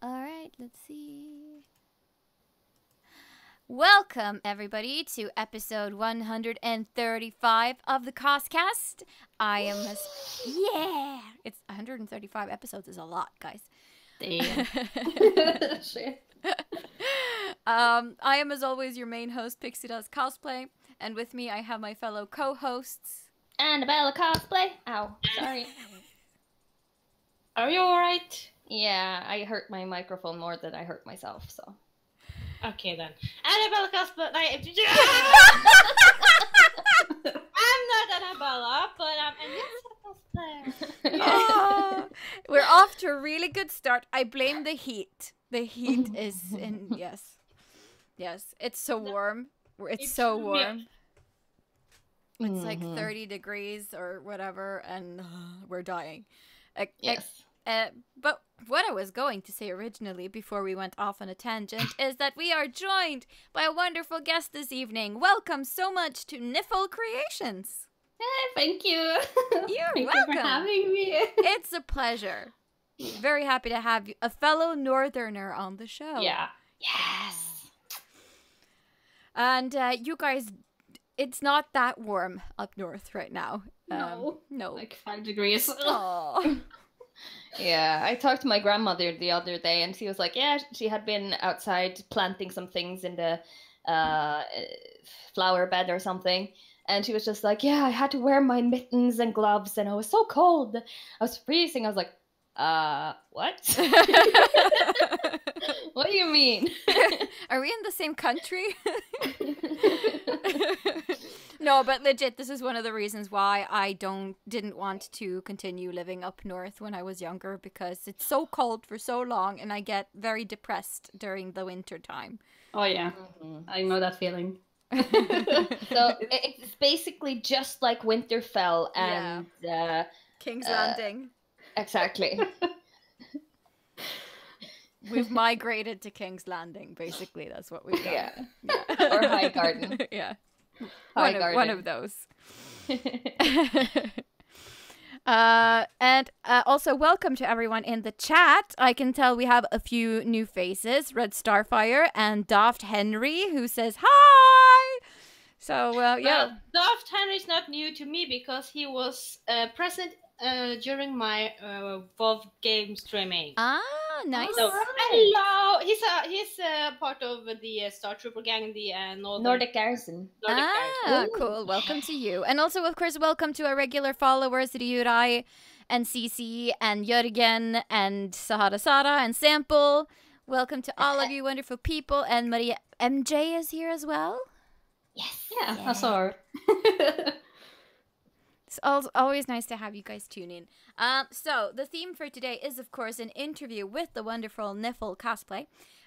Alright, let's see. Welcome, everybody, to episode 135 of the CosCast. I am Yeah! It's 135 episodes is a lot, guys. Damn. Shit. I am, as always, your main host, Pixie Does Cosplay. And with me, I have my fellow co-hosts. Annabella Cosplay. Ow, sorry. Are you alright? Yeah, I hurt my microphone more than I hurt myself, so. Okay then. Annabella Cosplay. I'm not Annabella, but I'm a cosplayer. Oh, we're off to a really good start. I blame the heat. The heat is in. Yes. Yes. It's so warm. It's so warm. It's like 30 degrees or whatever, and we're dying. Yes. But what I was going to say originally, before we went off on a tangent, is that we are joined by a wonderful guest this evening. Welcome so much to Nifl Creations. Hey, thank you. You're Thank welcome. you for having me. It's a pleasure. Very happy to have you, a fellow Northerner, on the show. Yeah. Yes. And you guys, it's not that warm up north right now. No. No. Like 5 degrees. Oh. Yeah, I talked to my grandmother the other day, and she was like, yeah, she had been outside planting some things in the flower bed or something. And she was just like, yeah, I had to wear my mittens and gloves, and I was so cold. I was freezing. I was like, what? What do you mean? Are we in the same country? No, but legit, this is one of the reasons why I didn't want to continue living up north when I was younger, because it's so cold for so long, and I get very depressed during the winter time. Oh yeah. I know that feeling. So it's basically just like Winterfell and King's Landing. Exactly. We've migrated to King's Landing, basically. That's what we've done. Yeah. Or High Garden. Yeah. High One of those. And also welcome to everyone in the chat. I can tell we have a few new faces. Red Starfire and Daft Henry, who says hi. So, yeah. Well, Daft Henry's not new to me because he was present during my WoW game streaming. Ah, nice. So, hello! He's part of the Star Trooper gang, the Nordic Garrison. Garrison. Cool. Welcome to you. And also, of course, welcome to our regular followers, Ryurai and Cici and Jörgen and Sahara Sara and Sample. Welcome to all of you wonderful people. And Maria MJ is here as well. Yes. Yeah, I saw her. It's always nice to have you guys tune in. So, the theme for today is, of course, an interview with the wonderful Nifl Cosplay.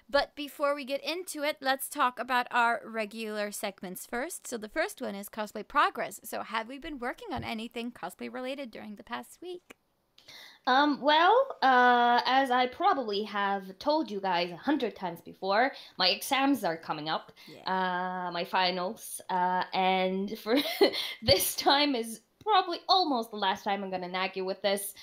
But before we get into it, let's talk about our regular segments first. So, the first one is cosplay progress. So, have we been working on anything cosplay related during the past week? Well, as I probably have told you guys 100 times before, my exams are coming up. Yeah. My finals. And for this time is probably almost the last time I'm gonna nag you with this,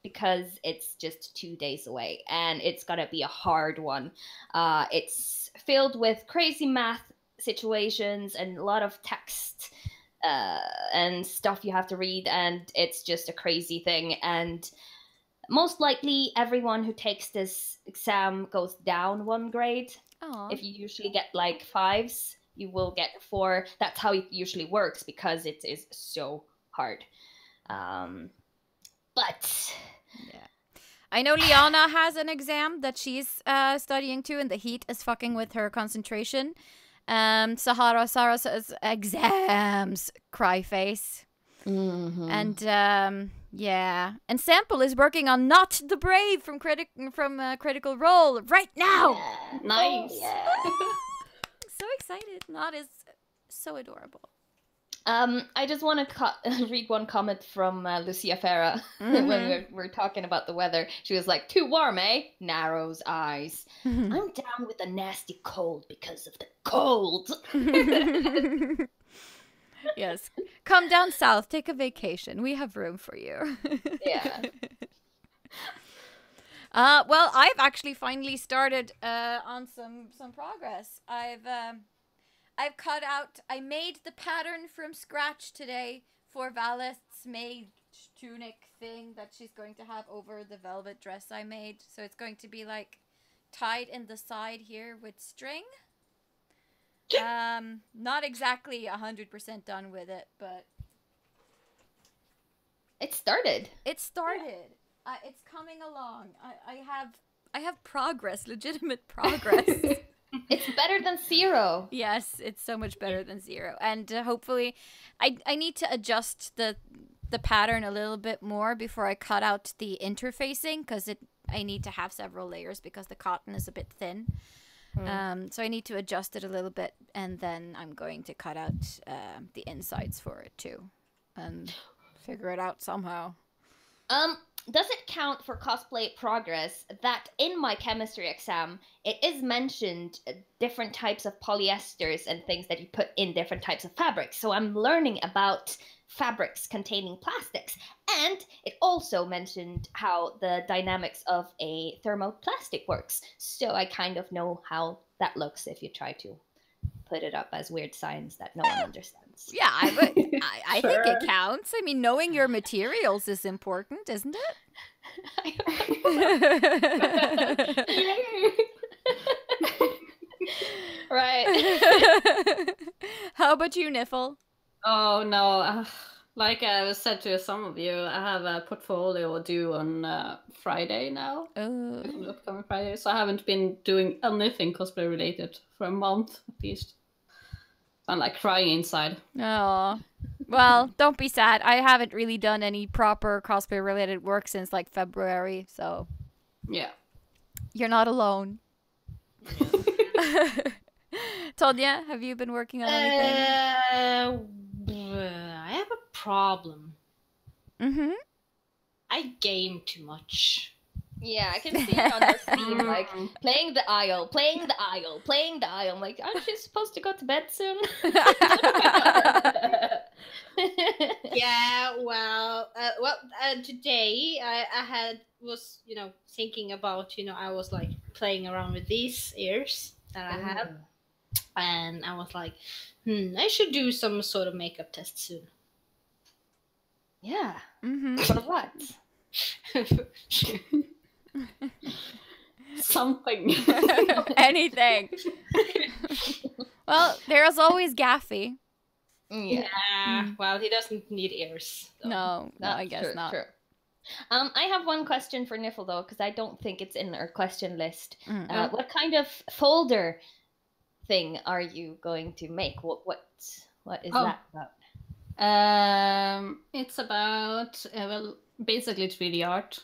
because it's just 2 days away, and it's gonna be a hard one. It's filled with crazy math situations and a lot of text and stuff you have to read, and it's just a crazy thing. And most likely everyone who takes this exam goes down 1 grade. Aww. If you usually get like 5s, you will get 4. That's how it usually works, because it is so hard. But yeah, I know Liana has an exam that she's studying too, and the heat is fucking with her concentration. Sahara Sarah says exams, cry face. And yeah, and Sample is working on Not the Brave from Critical Role right now. yeah. Nice. Oh, yeah. So excited. Not is so adorable. I just want to read one comment from Lucia Farah when we're talking about the weather. She was like, "Too warm, eh? Narrows eyes. I'm down with a nasty cold because of the cold." Yes. Come down south. Take a vacation. We have room for you. Yeah. Well, I've actually finally started on some progress. I've cut out. I made the pattern from scratch today for Valeth's mage tunic thing that she's going to have over the velvet dress I made. So it's going to be like tied in the side here with string. Not exactly 100% done with it, but it started. It started. It's coming along. I have progress, legitimate progress. It's better than 0. Yes, it's so much better than 0. And hopefully, I need to adjust the pattern a little bit more before I cut out the interfacing, because I need to have several layers because the cotton is a bit thin. So I need to adjust it a little bit, and then I'm going to cut out the insides for it too, and figure it out somehow. Does it count for cosplay progress that in my chemistry exam it is mentioned different types of polyesters and things that you put in different types of fabrics? So I'm learning about fabrics containing plastics, and it also mentioned how the dynamics of a thermoplastic works. So I kind of know how that looks if you try to put it up as weird science that no one understands. Yeah, I think it counts. I mean, knowing your materials is important, isn't it? Right. How about you, Nifl? Oh no, like I said to some of you, I have a portfolio due on Friday now. Oh. Upcoming Friday, so I haven't been doing anything cosplay related for a month at least. I'm like crying inside. Oh, well, don't be sad. I haven't really done any proper cosplay related work since like February, so yeah, you're not alone. Tonya, have you been working on anything? I have a problem. I game too much. Yeah, I can see it on the screen, like, playing the aisle. I'm like, aren't you supposed to go to bed soon? Yeah, well, today I was thinking about, I was, like, playing around with these ears that I have. And I was like, I should do some sort of makeup test soon. Yeah. For what? Something. Anything. Well, there's always Gaffy. Yeah. Well, he doesn't need ears. So. No, I guess true, not. True. I have one question for Nifl though, because I don't think it's in our question list. What kind of folder thing are you going to make? What is that about? It's about basically 3D art.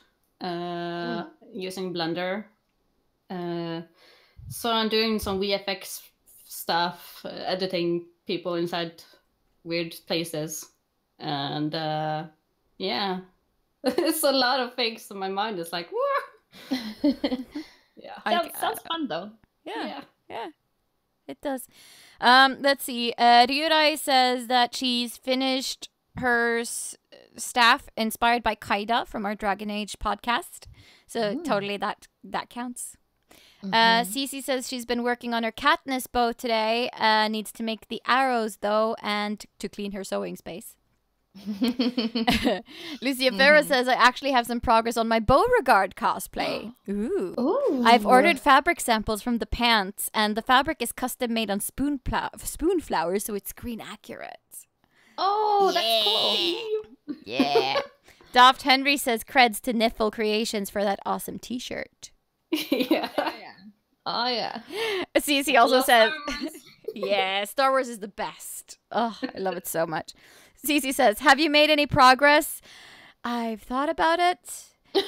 Using Blender. So I'm doing some VFX stuff, editing people inside weird places, and yeah, it's a lot of things. So my mind is like, whoa. Yeah, sounds fun though. Yeah, it does. Let's see. Ryurai says that she's finished her staff inspired by Kaida from our Dragon Age podcast. So totally that counts. Cece says she's been working on her Katniss bow today. Needs to make the arrows though, and to clean her sewing space. Lucia Ferro says I actually have some progress on my Beauregard cosplay. Ooh. I've ordered fabric samples from the pants, and the fabric is custom made on spoon flowers, so it's screen accurate. Oh, that's cool. Yeah. Daft Henry says creds to Nifl Creations for that awesome t-shirt. Yeah. Oh, yeah. Cece also says, yeah, Star Wars is the best. Oh, I love it so much. Cece says, have you made any progress? I've thought about it.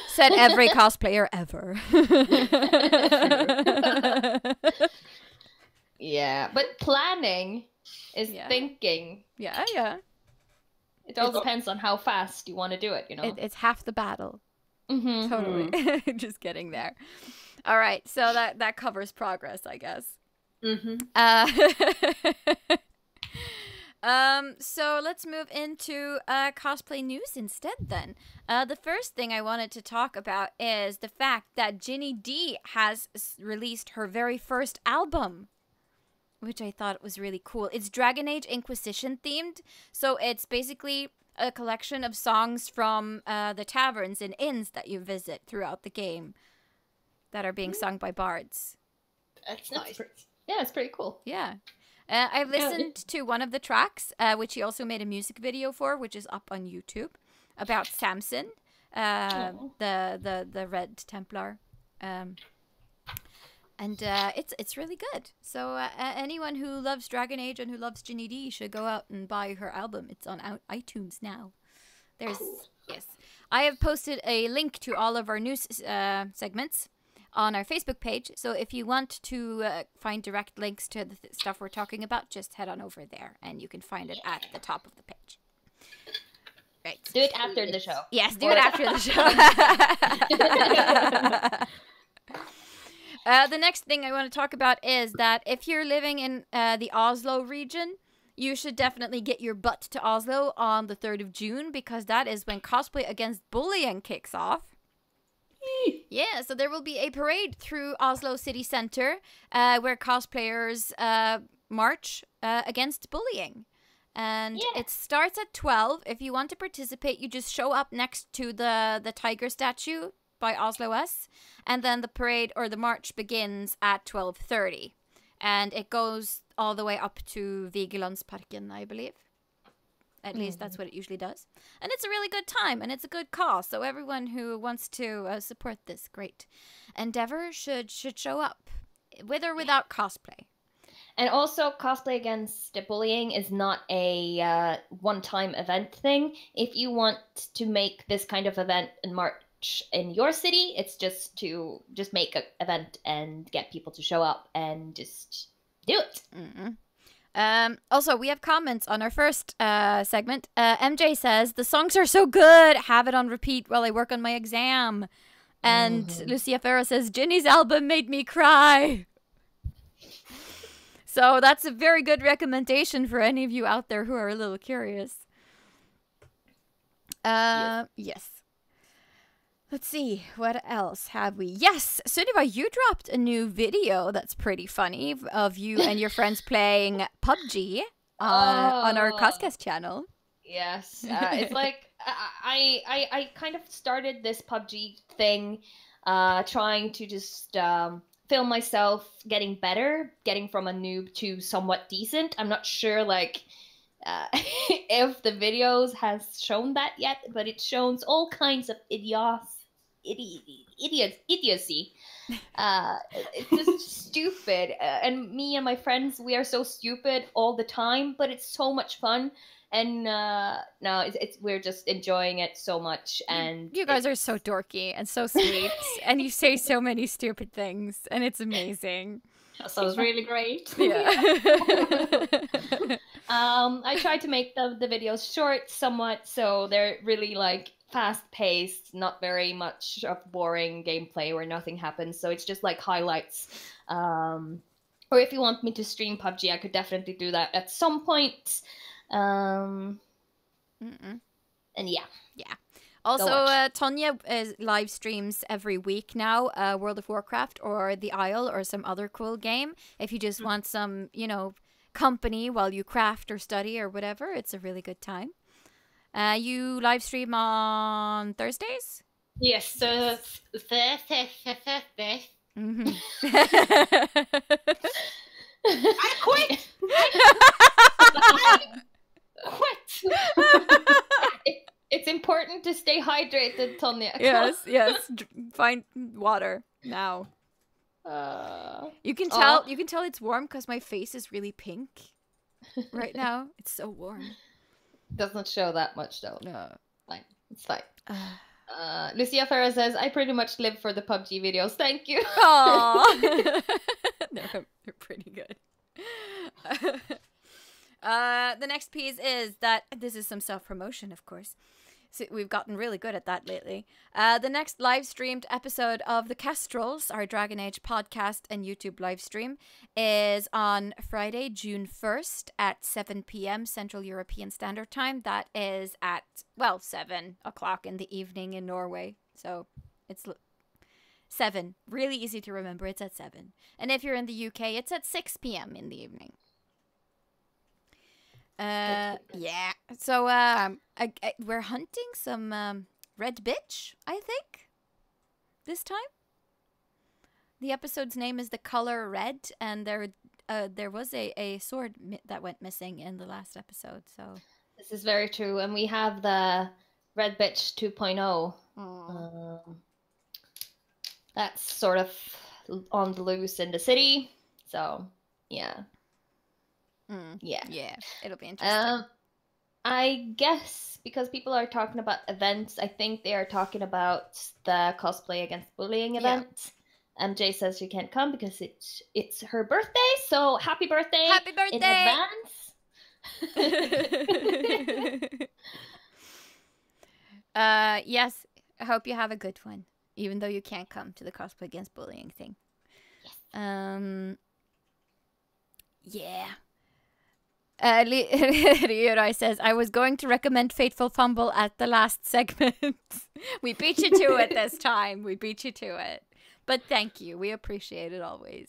Said every cosplayer ever. Yeah, but planning is thinking. Yeah. It all depends on how fast you want to do it, It's half the battle. Totally. Just getting there. All right, so that covers progress, I guess. So let's move into cosplay news instead then. The first thing I wanted to talk about is the fact that Ginny D has released her very first album, which I thought was really cool. It's Dragon Age Inquisition themed, so it's basically a collection of songs from the taverns and inns that you visit throughout the game that are being sung by bards. That's nice. Yeah, it's pretty cool. Yeah. I've listened to one of the tracks, which he also made a music video for, which is up on YouTube, about Samson, the Red Templar. And it's really good. So anyone who loves Dragon Age and who loves Ginny D should go out and buy her album. It's on iTunes now. Yes. I have posted a link to all of our news segments on our Facebook page. So if you want to find direct links to the stuff we're talking about, just head on over there and you can find it at the top of the page. Right. Do it after the show. Yes, do it after the show. The next thing I want to talk about is that if you're living in the Oslo region, you should definitely get your butt to Oslo on the 3rd of June, because that is when Cosplay Against Bullying kicks off. Yeah, so there will be a parade through Oslo city center where cosplayers march against bullying. And it starts at 12. If you want to participate, you just show up next to the tiger statue by Oslo S. And then the parade or the march begins at 12:30. And it goes all the way up to Vigelandsparken, I believe. At least that's what it usually does. And it's a really good time, and it's a good cause. So everyone who wants to support this great endeavor should show up, with or without cosplay. And also, Cosplay Against Bullying is not a one-time event thing. If you want to make this kind of event in March in your city, it's just to make an event and get people to show up and just do it. Mm-hmm. Also, we have comments on our first segment. MJ says, the songs are so good. Have it on repeat while I work on my exam. And Lucia Ferro says, Ginny's album made me cry. So that's a very good recommendation for any of you out there who are a little curious. Yes. Let's see, what else have we? Yes, Sunniva, you dropped a new video that's pretty funny of you and your friends playing PUBG on our CosCast channel. Yes, it's like I kind of started this PUBG thing, trying to just film myself getting better, getting from a noob to somewhat decent. I'm not sure if the videos has shown that yet, but it shows all kinds of idiocy. It's just stupid. And me and my friends, we are so stupid all the time, but it's so much fun. And we're just enjoying it so much. And you guys are so dorky and so sweet, and you say so many stupid things, and it's amazing. That sounds really great. Yeah. I try to make the videos short somewhat, so they're really fast-paced, not very much of boring gameplay where nothing happens, so it's just highlights. Or if you want me to stream PUBG, I could definitely do that at some point. And yeah. Also, Tonya live streams every week now, World of Warcraft or The Isle or some other cool game. If you just want some, company while you craft or study or whatever, it's a really good time. You live stream on Thursdays? Yes, Thursday. Mm-hmm. I quit! It's important to stay hydrated, Tonya. Yes. Find water now. You can tell it's warm because my face is really pink right now. It's so warm. Doesn't show that much though. No. Fine. It's fine. Lucia Ferrer says, I pretty much live for the PUBG videos. Thank you. Aww. They're pretty good. The next piece is that this is some self-promotion, of course. So we've gotten really good at that lately. The next live streamed episode of the Kestrels, our Dragon Age podcast and YouTube live stream, is on Friday, June 1st at 7 p.m. Central European Standard Time. That is at, 7 o'clock in the evening in Norway. So it's 7. Really easy to remember. It's at 7. And if you're in the UK, it's at 6 p.m. in the evening. Yeah. So, we're hunting some, red bitch, I think, this time. The episode's name is The Color Red, and there was a sword that went missing in the last episode, so. This is very true, and we have the Red Bitch 2.0. That's sort of on the loose in the city, so, yeah. Yeah, it'll be interesting. I guess because people are talking about events, I think they are talking about the Cosplay Against Bullying event. MJ says she can't come because it's her birthday, so happy birthday! Happy birthday! In advance! Yes, I hope you have a good one, even though you can't come to the Cosplay Against Bullying thing. Yes. Yeah. Ryurai says, I was going to recommend Fateful Fumble at the last segment. We beat you to it this time. We beat you to it. But thank you. We appreciate it always.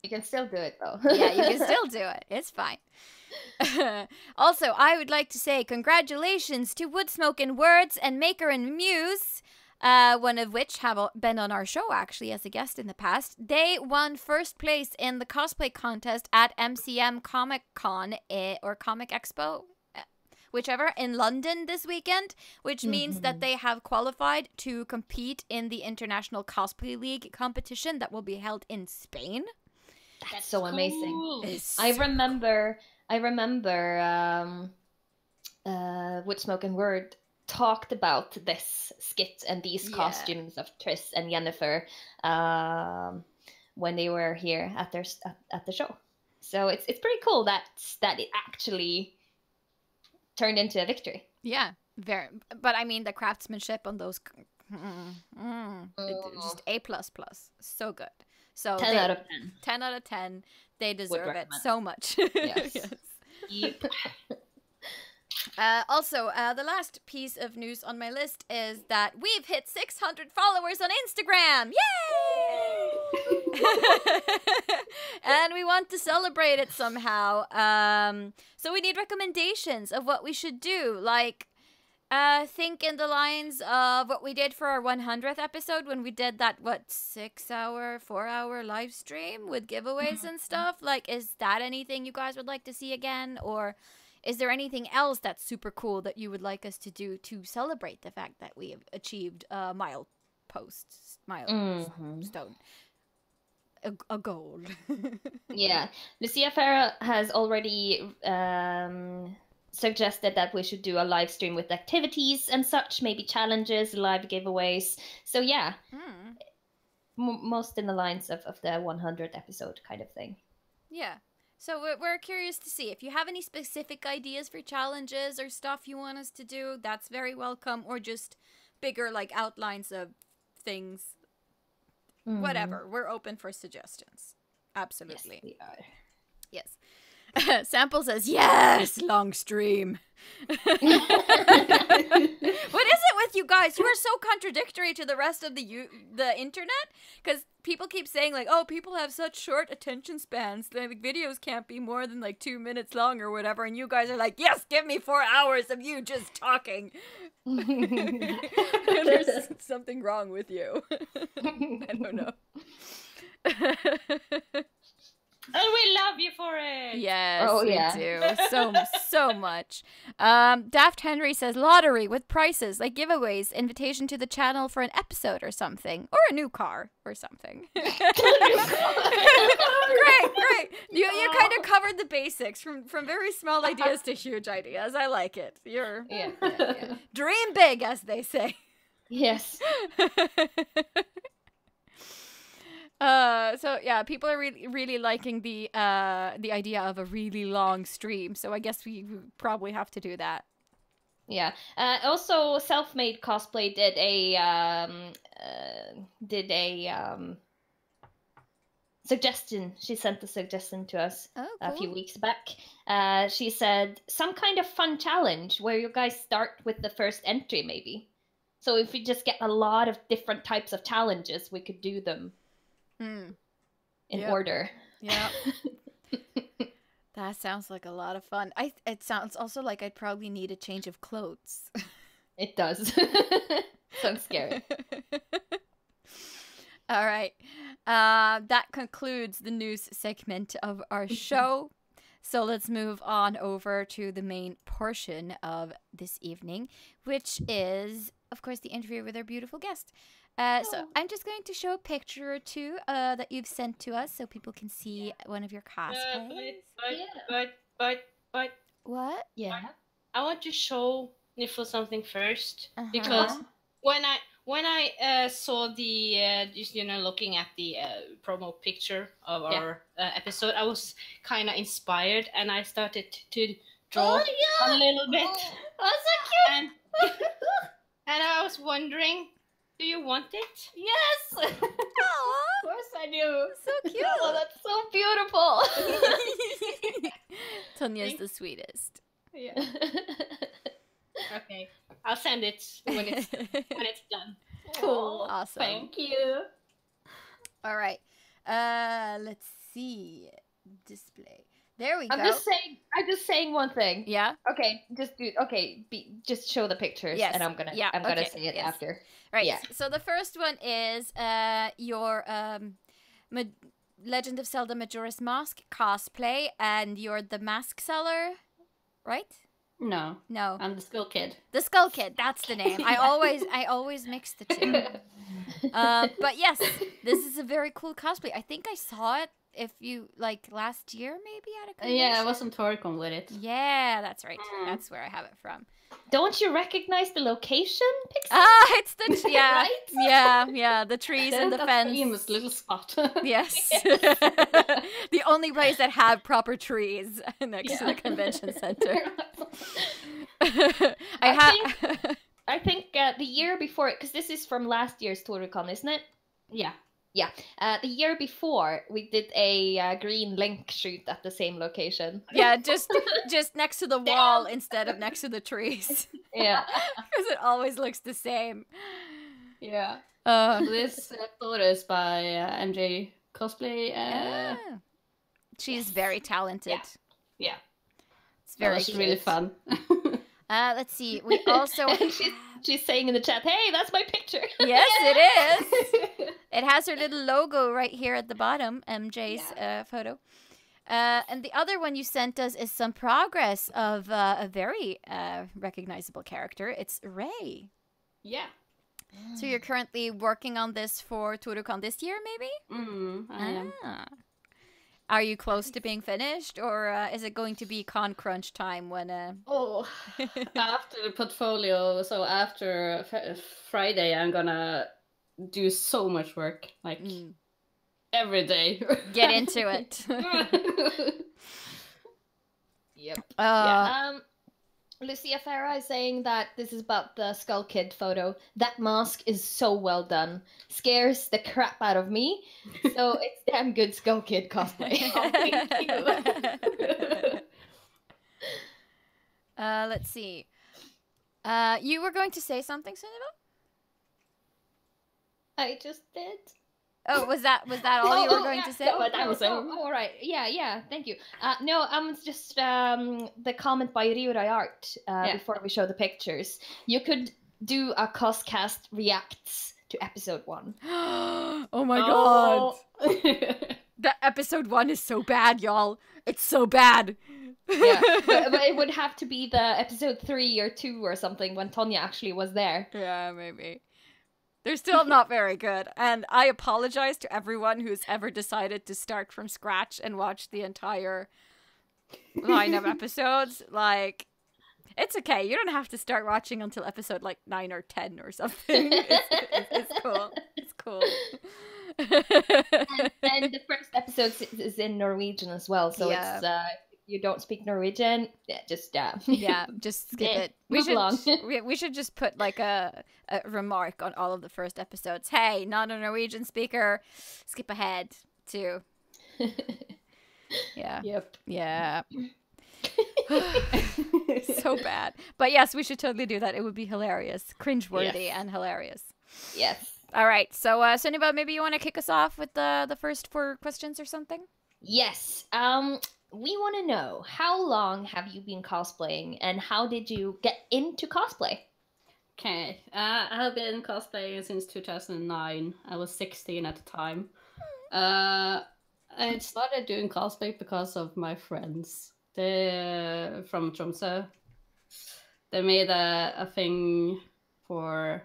You can still do it, though. Yeah, you can still do it. It's fine. Also, I would like to say congratulations to Woodsmoke and Words and Maker and Muse, one of which have been on our show, actually, as a guest in the past. They won first place in the cosplay contest at MCM Comic Con, or Comic Expo, whichever, in London this weekend, which means that they have qualified to compete in the International Cosplay League competition that will be held in Spain. That's so amazing. Cool. I remember Woodsmoke and Word talked about this skit and these costumes of Triss and Yennefer when they were here at the show. So it's pretty cool that it actually turned into a victory. Yeah, very. But I mean, the craftsmanship on those, just A++, so good. So 10 out of 10. 10 out of 10. They deserve it so much. Yes. Yep. Also, the last piece of news on my list is that we've hit 600 followers on Instagram. Yay! And we want to celebrate it somehow. So we need recommendations of what we should do. Like, think in the lines of what we did for our 100th episode when we did that, 4-hour live stream with giveaways and stuff? Like, is that anything you guys would like to see again? Or is there anything else that's super cool that you would like us to do to celebrate the fact that we have achieved a milestone? A goal. Yeah. Lucia Farah has already suggested that we should do a live stream with activities and such, maybe challenges, live giveaways. So yeah, most in the lines of the 100th episode kind of thing. Yeah. So we're curious to see if you have any specific ideas for challenges or stuff you want us to do. That's very welcome, or just bigger like outlines of things. Whatever. We're open for suggestions. Absolutely. Yes, we are. Yes. Sample says, yes, long stream. What is it with you guys? You are so contradictory to the rest of the internet. Because people keep saying, like, oh, people have such short attention spans. Like, videos can't be more than, like, 2 minutes long or whatever. And you guys are like, yes, give me 4 hours of you just talking. There's something wrong with you. I don't know. And we love you for it. Yes, we do. So much. Daft Henry says lottery with prizes like giveaways, invitation to the channel for an episode or something, or a new car or something. Great. You kind of covered the basics from very small ideas to huge ideas. I like it. You're dream big, as they say. Yes. So yeah, people are really liking the idea of a really long stream. So I guess we probably have to do that. Yeah. Also, Self-Made Cosplay did a suggestion. She sent a suggestion to us Oh, a few cool. weeks back. She said some kind of fun challenge where you guys start with the first entry, maybe. So if we just get a lot of different types of challenges, we could do them Hmm. in Yep. order. Yeah. That sounds like a lot of fun. It sounds also like I'd probably need a change of clothes. It does. Sounds scary. All right. That concludes the news segment of our show. So let's move on over to the main portion of this evening, which is, of course, the interview with our beautiful guest. So I'm just going to show a picture or two that you've sent to us so people can see one of your cosplays. But What? Yeah. I want to show Nifl something first, Uh-huh. because when I saw the just looking at the promo picture of our episode, I was kind of inspired, and I started to draw a little bit. Oh, so cute! And and I was wondering, do you want it? Yes! Aw, Of course I do. so cute. Oh, that's so beautiful. Tanya's the sweetest. Yeah. Okay, I'll send it when it's done. Cool. Awesome. Thank you. All right. Let's see. Display. There we go. I'm just saying one thing. Yeah. Okay, just show the pictures, Yes. and I'm gonna Okay, say it yes. after. Right. Yeah. So the first one is your Legend of Zelda Majora's Mask cosplay, and you're the mask seller, right? No, No, I'm the Skull Kid. the Skull Kid. That's the name. I always mix the two. But yes, this is a very cool cosplay. I think I saw it last year, maybe at a convention. Yeah, I was on Toricon with it. Yeah, that's right. That's where I have it from. Don't you recognize the location, Pixie? Ah, it's the Right? yeah, the trees and the That fence. famous little spot. Yes, the only place that had proper trees next to the convention center. I think the year before, because this is from last year's Toricon, isn't it? Yeah. Yeah. The year before, we did a green link shoot at the same location. Yeah, just next to the wall instead of next to the trees, Yeah. because it always looks the same. Yeah. This photo is by MJ Cosplay. She's very talented. Yeah. It's very It's really cute. fun. Let's see. We also And she's saying in the chat, "Hey, that's my picture." yes, it is. It has her little logo right here at the bottom, MJ's photo. And the other one you sent us is some progress of a very recognizable character. It's Ray. Yeah. So you're currently working on this for Toricon this year, maybe? I am. Are you close to being finished, or is it going to be con crunch time when... Oh, after the portfolio, so after Friday, I'm gonna do so much work, like every day. Get into it. Yep. Yeah. Lucia Farah is saying that this is about the Skull Kid photo. That mask is so well done. Scares the crap out of me. So it's damn good Skull Kid cosplay. Oh, thank you. Let's see. You were going to say something, Sunniva? I just did. Oh, was that all you were going to say? No, that was all right. Yeah. Thank you. No, just the comment by Riurai Art before we show the pictures. You could do a CosCast reacts to episode 1. Oh my god! That episode 1 is so bad, y'all. It's so bad. Yeah, but it would have to be the episode 3 or 2 or something when Tonya actually was there. Yeah, maybe. They're still not very good, and I apologize to everyone who's ever decided to start from scratch and watch the entire line of episodes. Like, it's okay. You don't have to start watching until episode, 9 or 10 or something. It's cool. It's cool. And the first episode is in Norwegian as well, so it's you don't speak Norwegian, yeah, just just skip Yeah, it. We move should along. we should just put like a remark on all of the first episodes. Hey, not a Norwegian speaker. Skip ahead to yeah. Yep. Yeah. So bad. But yes, we should totally do that. It would be hilarious. Cringeworthy Yes. and hilarious. Yes. All right. So Sunniva, maybe you want to kick us off with the first 4 questions or something? Yes. We want to know, how long have you been cosplaying, and how did you get into cosplay? Okay, I have been cosplaying since 2009. I was 16 at the time. I started doing cosplay because of my friends. They from Tromsø. They made a thing for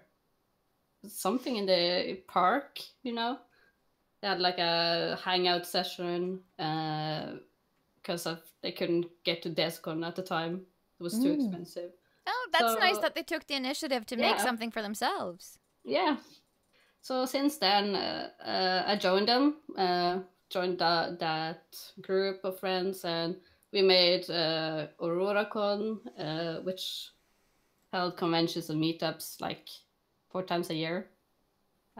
something in the park, you know. They had like a hangout session because they couldn't get to Descon at the time. It was too expensive. Oh, that's So- nice that they took the initiative to make Yeah. something for themselves. Yeah. So since then, I joined them, joined that group of friends, and we made AuroraCon, which held conventions and meetups like 4 times a year.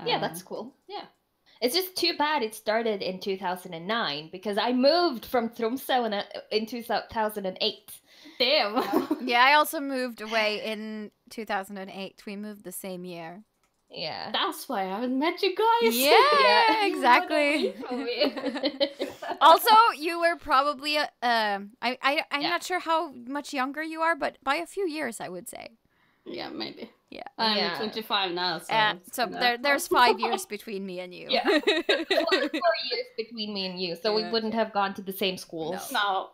Yeah, that's cool. Yeah. It's just too bad it started in 2009, because I moved from Tromsø in 2008. Damn. Yeah, I also moved away in 2008. We moved the same year. Yeah. That's why I haven't met you guys. Yeah, Yeah. exactly. From me. Also, you were probably I'm Yeah. not sure how much younger you are, but by a few years, I would say. Yeah, maybe. Yeah. I'm Yeah. 25 now, so. So there's 5 years between me and you. Yeah. 4 years between me and you, so we Yeah. wouldn't have gone to the same schools. No.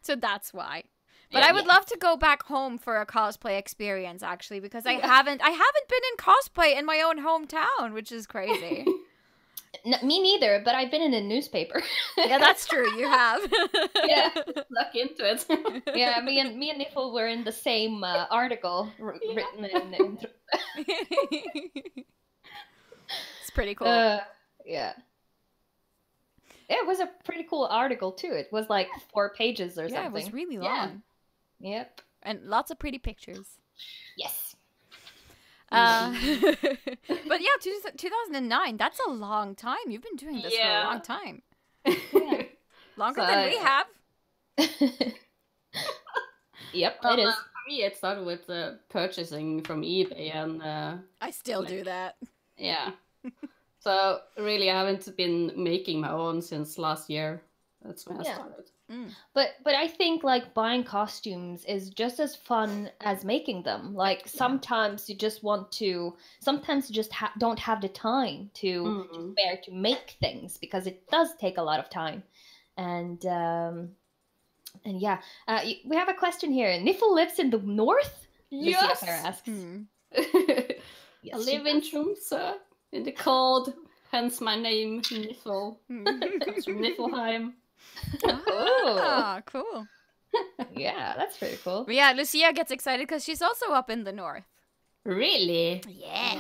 So that's why. But Yeah. I would love to go back home for a cosplay experience, actually, because I haven't been in cosplay in my own hometown, which is crazy. Me neither, but I've been in a newspaper. Yeah, that's true. You have. Yeah. Look into it. Yeah, me and Nifl were in the same article written in It's pretty cool. yeah. It was a pretty cool article too. It was like 4 pages or Yeah, it something. was really Yeah. long. Yep. And lots of pretty pictures. Yes. But yeah, 2009, that's a long time. You've been doing this for a Yeah. long time. Yeah. Longer So, than we have. Yep, Well, it is. for me, it started with purchasing from eBay, and I still do that. yeah. So really, I haven't been making my own since last year. That's when I Yeah. started. But I think like buying costumes is just as fun as making them. Like sometimes you just want to. Sometimes you just don't have the time to spare to make things, because it does take a lot of time. And yeah, we have a question here. Nifl lives in the north. Lucia Yes! Farah asks. Hmm. Yes, I she live in Tromsø, in the cold. Hence my name, Nifl. Comes from Niflheim. Ah, cool. Yeah, that's pretty cool. But yeah, Lucia gets excited because she's also up in the north. Really? Yes.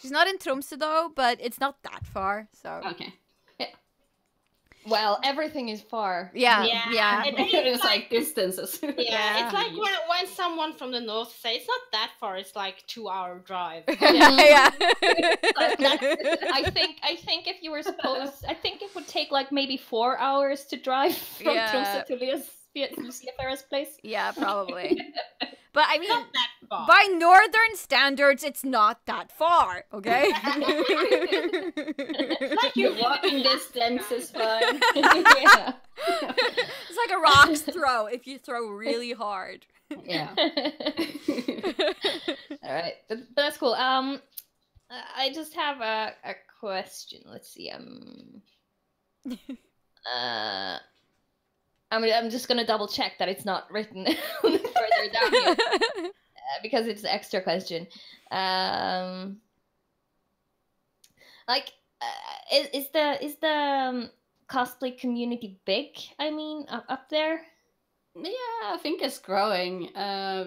She's not in Tromsø though, but it's not that far. So Okay. Well, everything is far. yeah. It's like distances. Yeah, Yeah. it's like when someone from the north say it's not that far, it's like 2-hour drive. Yeah. I think if you were supposed, I think it would take like maybe 4 hours to drive from Yeah. Tromsø to Lucia Farah's place. Yeah, probably. But I mean, Not that far. by northern standards, it's not that far, okay? Like Your walking distance is fine. Yeah. It's like a rock's throw if you throw really hard. Yeah. All right, but that's cool. I just have a question. Let's see. I'm just gonna double check that it's not written further down here, because it's an extra question. Is the cosplay community big? I mean, up there. Yeah, I think it's growing.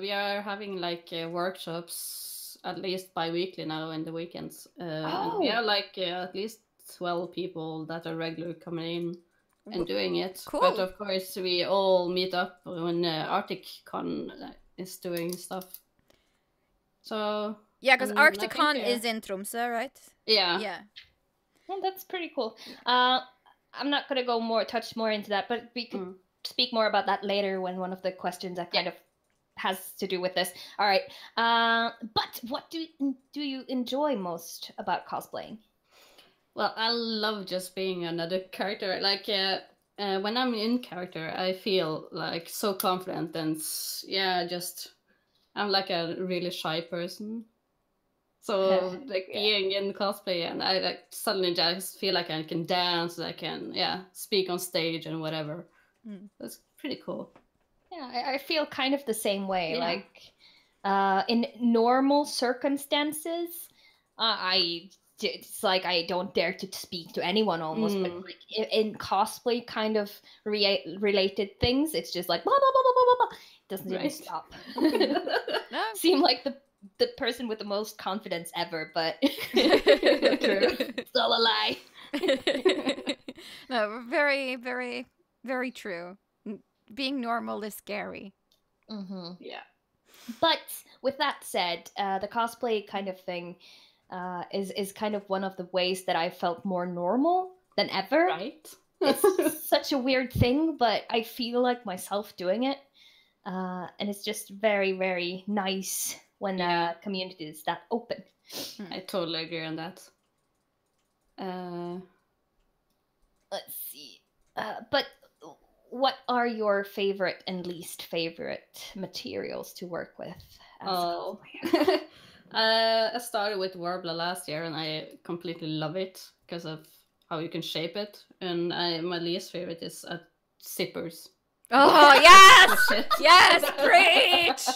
We are having like workshops at least bi-weekly now in the weekends. And we Oh. are like at least 12 people that are regularly coming in. and doing it. Cool. But of course, we all meet up when ArcticCon is doing stuff. So Yeah, because I ArcticCon think, is in Tromsø, right? Yeah. Yeah. Well, that's pretty cool. I'm not gonna touch more into that, but we could speak more about that later when one of the questions that kind of has to do with this. All right. But what do you enjoy most about cosplaying? Well, I love just being another character. Like when I'm in character, I feel like so confident and I'm like a really shy person. So like being in cosplay, and I like suddenly just feel like I can dance, I can speak on stage and whatever. That's pretty cool. Yeah, I feel kind of the same way. Yeah. Like in normal circumstances, it's like I don't dare to speak to anyone almost. But like in cosplay kind of related things, it's just like blah blah blah blah blah blah. It doesn't even stop. Seem like the person with the most confidence ever, but true. It's all a lie. No, very, very, very true. Being normal is scary. Yeah. But with that said, the cosplay kind of thing is kind of one of the ways that I felt more normal than ever. Right. It's such a weird thing, but I feel like myself doing it. And it's just very, very nice when community is that open. I totally agree on that. Let's see. But what are your favorite and least favorite materials to work with? I started with Warbler last year, and I completely love it because of how you can shape it. And my least favorite is zippers. Oh yes, yes, preach,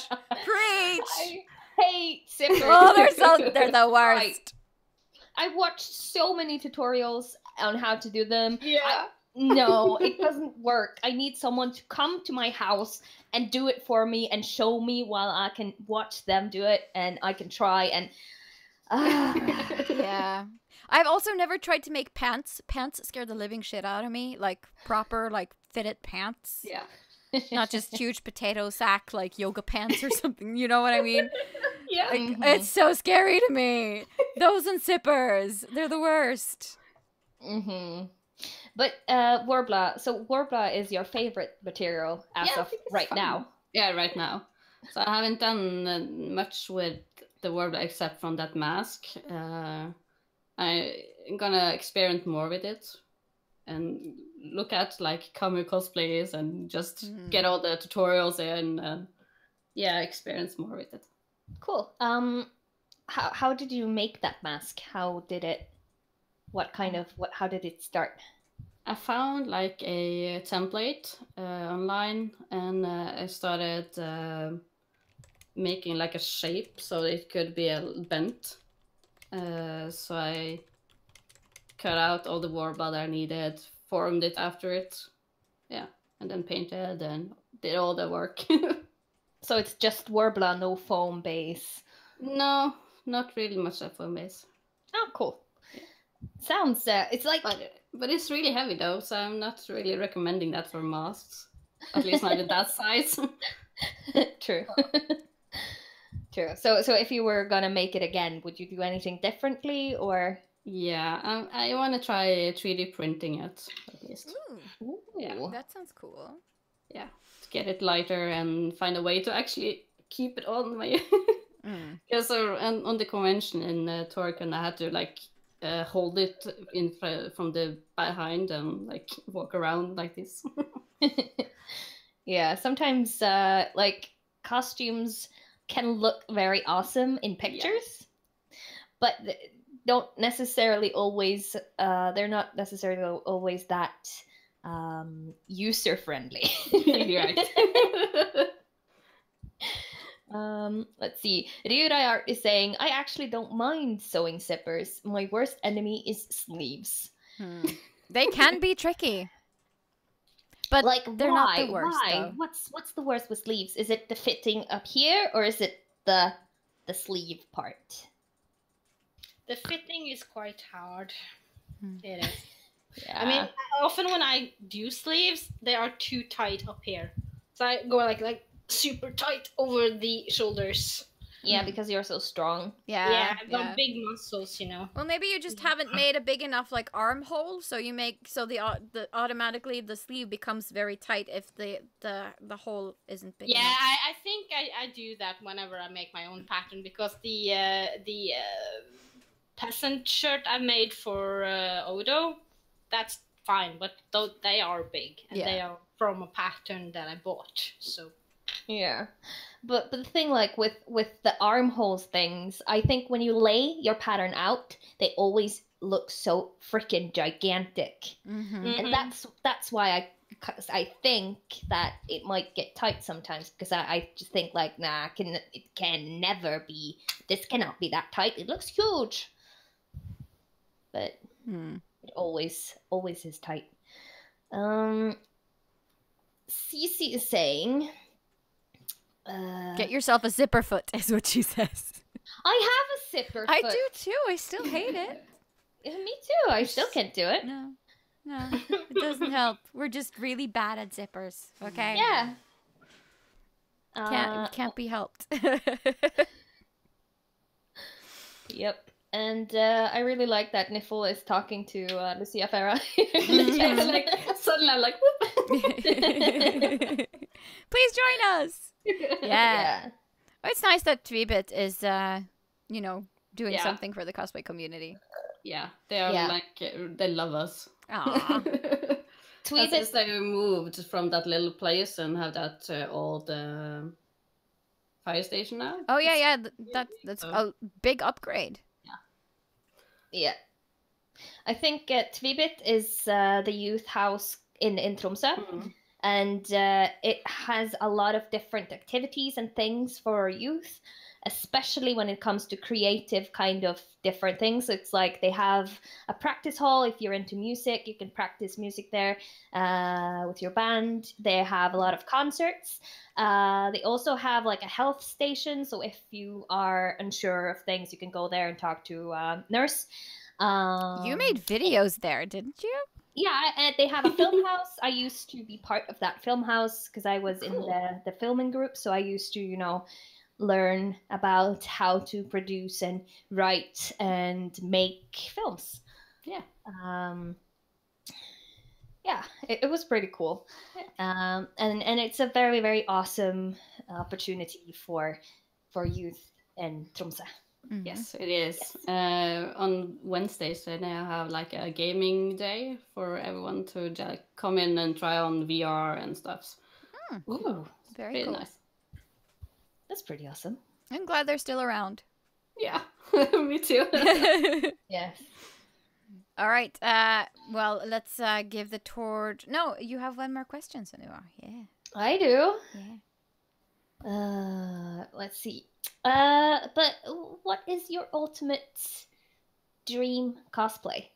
preach. I hate zippers. Oh, they're the worst. I watched so many tutorials on how to do them. Yeah. No, it doesn't work. I need someone to come to my house and do it for me and show me while I can watch them do it and I can try and yeah. I've also never tried to make pants. Pants scare the living shit out of me. Like proper, like fitted pants. Yeah. Not just huge potato sack like yoga pants or something. You know what I mean? Yeah. Like, it's so scary to me. Those and zippers, they're the worst. But Warbler, so Warbler is your favorite material as of right now. Yeah, right now. So I haven't done much with the Warbler except from that mask. I'm gonna experiment more with it and look at like comic cosplays and just get all the tutorials in and experience more with it. Cool. How did you make that mask? How did it how did it start? I found like a template online, and I started making like a shape so it could be bent. So I cut out all the Warbler I needed, formed it after it, and then painted and did all the work. So it's just Warbler, no foam base? No, not really much of foam base. Oh, cool. Yeah. Sounds, it's like... But it's really heavy though, so I'm not really recommending that for masks. At least not at that size. True. True. So if you were gonna make it again, would you do anything differently, or? Yeah, I want to try 3D printing it at least. Ooh. Yeah, that sounds cool. Yeah, to get it lighter and find a way to actually keep it on my. Yeah, so on the convention in Torquay, I had to like hold it in from the behind and like walk around like this. Yeah, sometimes like costumes can look very awesome in pictures, but don't necessarily always they're not necessarily always that user friendly. Right. Let's see. Ryudayart is saying, I actually don't mind sewing zippers. My worst enemy is sleeves. They can be tricky. But like, they're not the worst. Why? Though. What's the worst with sleeves? Is it the fitting up here, or is it the sleeve part? The fitting is quite hard. It is. Yeah. I mean, often when I do sleeves, they are too tight up here, so I go like super tight over the shoulders. yeah, because you're so strong. Yeah, I've got big muscles, you know. Well, maybe you just haven't made a big enough like armhole, so you make the automatically the sleeve becomes very tight if the hole isn't big Yeah, enough. I think I do that whenever I make my own pattern, because the peasant shirt I made for Odo, that's fine, but they are big, and they are from a pattern that I bought, so. Yeah, but the thing, like with the armholes things, I think when you lay your pattern out, they always look so freaking gigantic, and that's why I think that it might get tight sometimes, because I just think like, nah, it can never be. This cannot be that tight. It looks huge, but it always is tight. Cece is saying. Get yourself a zipper foot, is what she says. I have a zipper foot. I do too. I still hate it. Yeah, me too. I still can't do it. No, it doesn't help. We're just really bad at zippers. Okay. Yeah. Can't be helped. Yep. And I really like that Nifl is talking to Lucia Farah. Like, suddenly I'm like, whoop. Please join us. Yeah. Oh, it's nice that Tweebit is, doing something for the cosplay community. Yeah, they are like, they love us. Aww. Since they moved from that little place and have that old fire station now. Oh yeah, that's a big upgrade. Yeah. I think Tweebit is the youth house in Tromsø. And it has a lot of different activities and things for youth, especially when it comes to creative kind of different things. It's like they have a practice hall. If you're into music, you can practice music there with your band. They have a lot of concerts. They also have like a health station. So if you are unsure of things, you can go there and talk to a nurse. You made videos there, didn't you? Yeah, and they have a film house. I used to be part of that film house because I was in the filming group. So I used to, learn about how to produce and write and make films. Yeah. It was pretty cool. And it's a very, very awesome opportunity for youth in Tromsø. Yes, it is. On Wednesdays, they now have like a gaming day for everyone to come in and try on VR and stuff. Ooh, very cool. Nice. That's pretty awesome. I'm glad they're still around. Yeah, me too. Yes. All right. Well, let's give the torch. No, you have one more question, Sunniva. Yeah. I do. Yeah. Let's see. But what is your ultimate dream cosplay?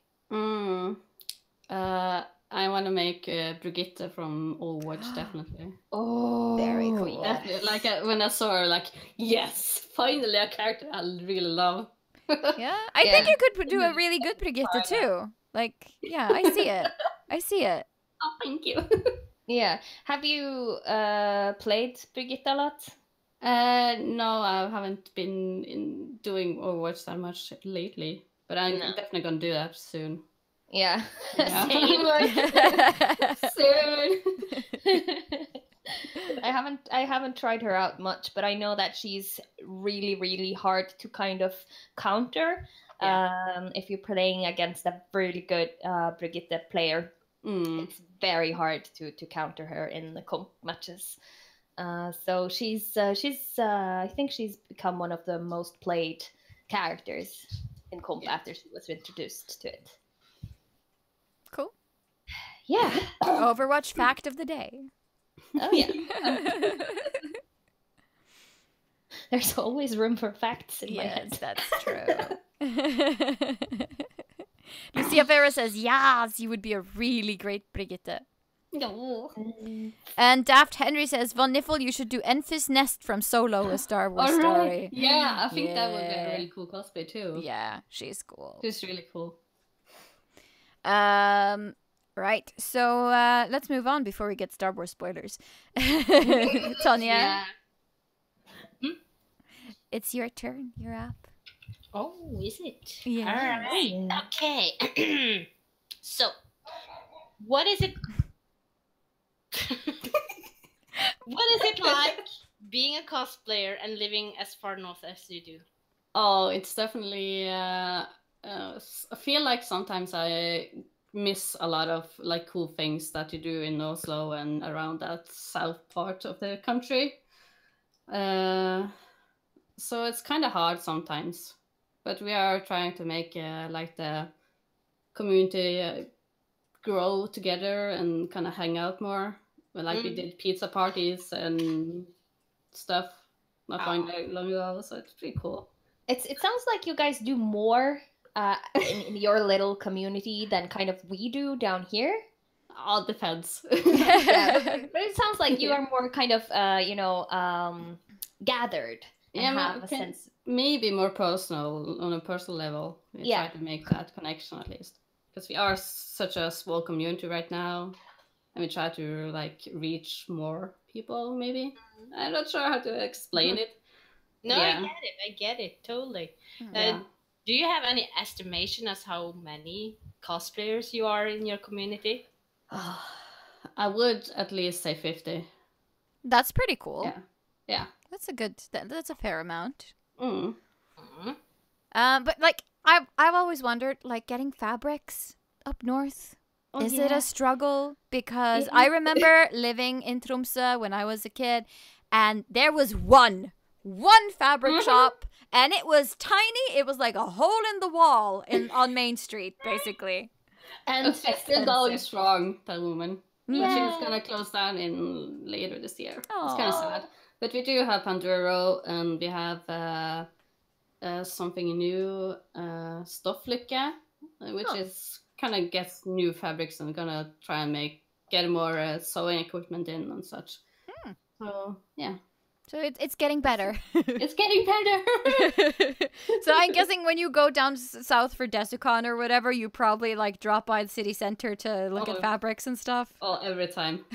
I want to make Brigitte from Overwatch, definitely. Oh, very cool. Definitely. Like when I saw her, like, yes, finally a character I really love. Yeah, I think you could do a really good Brigitte too. Like, yeah, I see it. I see it. Oh, thank you. Yeah. Have you played Brigitte a lot? No, I haven't been doing Overwatch that much lately, but I'm definitely gonna do that soon. Yeah. Same. Soon. I haven't tried her out much, but I know that she's really, really hard to kind of counter. If you're playing against a really good Brigitte player, it's very hard to counter her in the comp matches. So she's I think she's become one of the most played characters in comp after she was introduced to it. Cool. Yeah. Overwatch fact of the day. Oh yeah. There's always room for facts in my head. That's true. Lucia Vera says, yes, you would be a really great Brigitte. No. And Daft Henry says, Von Nifl, you should do Enfys Nest from Solo, a Star Wars story. Yeah, I think that would be a really cool cosplay too. Yeah, she's cool. She's really cool. Right. So let's move on before we get Star Wars spoilers. Tonya, it's your turn. You're up. Oh, is it? Yeah. All right. Okay. So, what is it? What is it like being a cosplayer and living as far north as you do? Oh, it's definitely. I feel like sometimes I miss a lot of like cool things that you do in Oslo and around that south part of the country. So it's kind of hard sometimes, but we are trying to make like the community grow together and kind of hang out more. Like we did pizza parties and stuff not long ago, so it's pretty cool. It sounds like you guys do more in your little community than kind of we do down here. All depends. Yeah, but it sounds like you are more kind of gathered. And have a sense. Maybe more personal on a personal level. We try to make that connection at least, because we are such a small community right now, and we try to like reach more people. Maybe I'm not sure how to explain it. No, yeah. I get it totally. Yeah. Do you have any estimation as how many cosplayers you are in your community? I would at least say 50. That's pretty cool. Yeah. That's a fair amount. Mm. But like I've always wondered, like, getting fabrics up north. Is it a struggle? Because I remember living in Tromsø when I was a kid, and there was one fabric shop, and it was tiny. It was like a hole in the wall on Main Street, basically. And it's still going strong, that woman. But she's gonna close down in later this year. Aww. It's kind of sad. But we do have Panduro, and we have something new, Stofflykke, which is kind of gets new fabrics and gonna try and get more sewing equipment in and such. So yeah. So it's getting better. It's getting better. So I'm guessing when you go down south for Desicon or whatever, you probably like drop by the city center to look at fabrics and stuff. Oh, every time.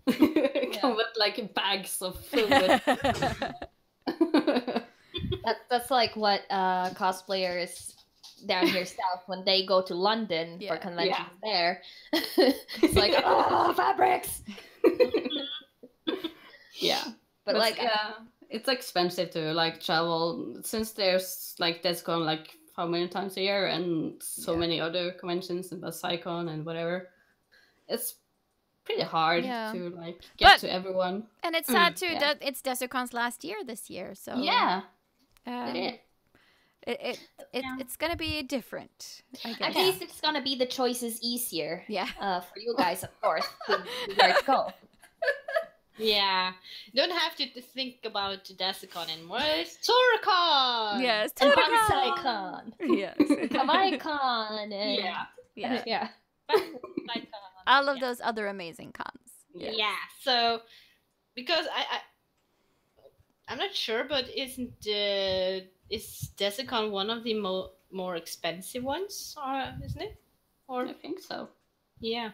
Come with like bags of food. That's like what cosplayers down here south when they go to London for conventions there. It's like, fabrics. Yeah, but like it's expensive to like travel, since there's like Desicon like how many times a year and so many other conventions and BuzzCon and whatever. It's pretty hard to like get to everyone. And it's sad too that it's Desicon's last year this year. So it's gonna be different, I guess. At least it's gonna be the choices easier. For you guys, of course, where to go. Yeah, you don't have to think about Desicon anymore. It's Toricon. Yes, Toricon. Yes, Kamai-Con. Yeah. All of those other amazing cons. Yes. Yeah. So, because I'm not sure, but is Desicon one of the more expensive ones, or isn't it? Or I think so. Yeah.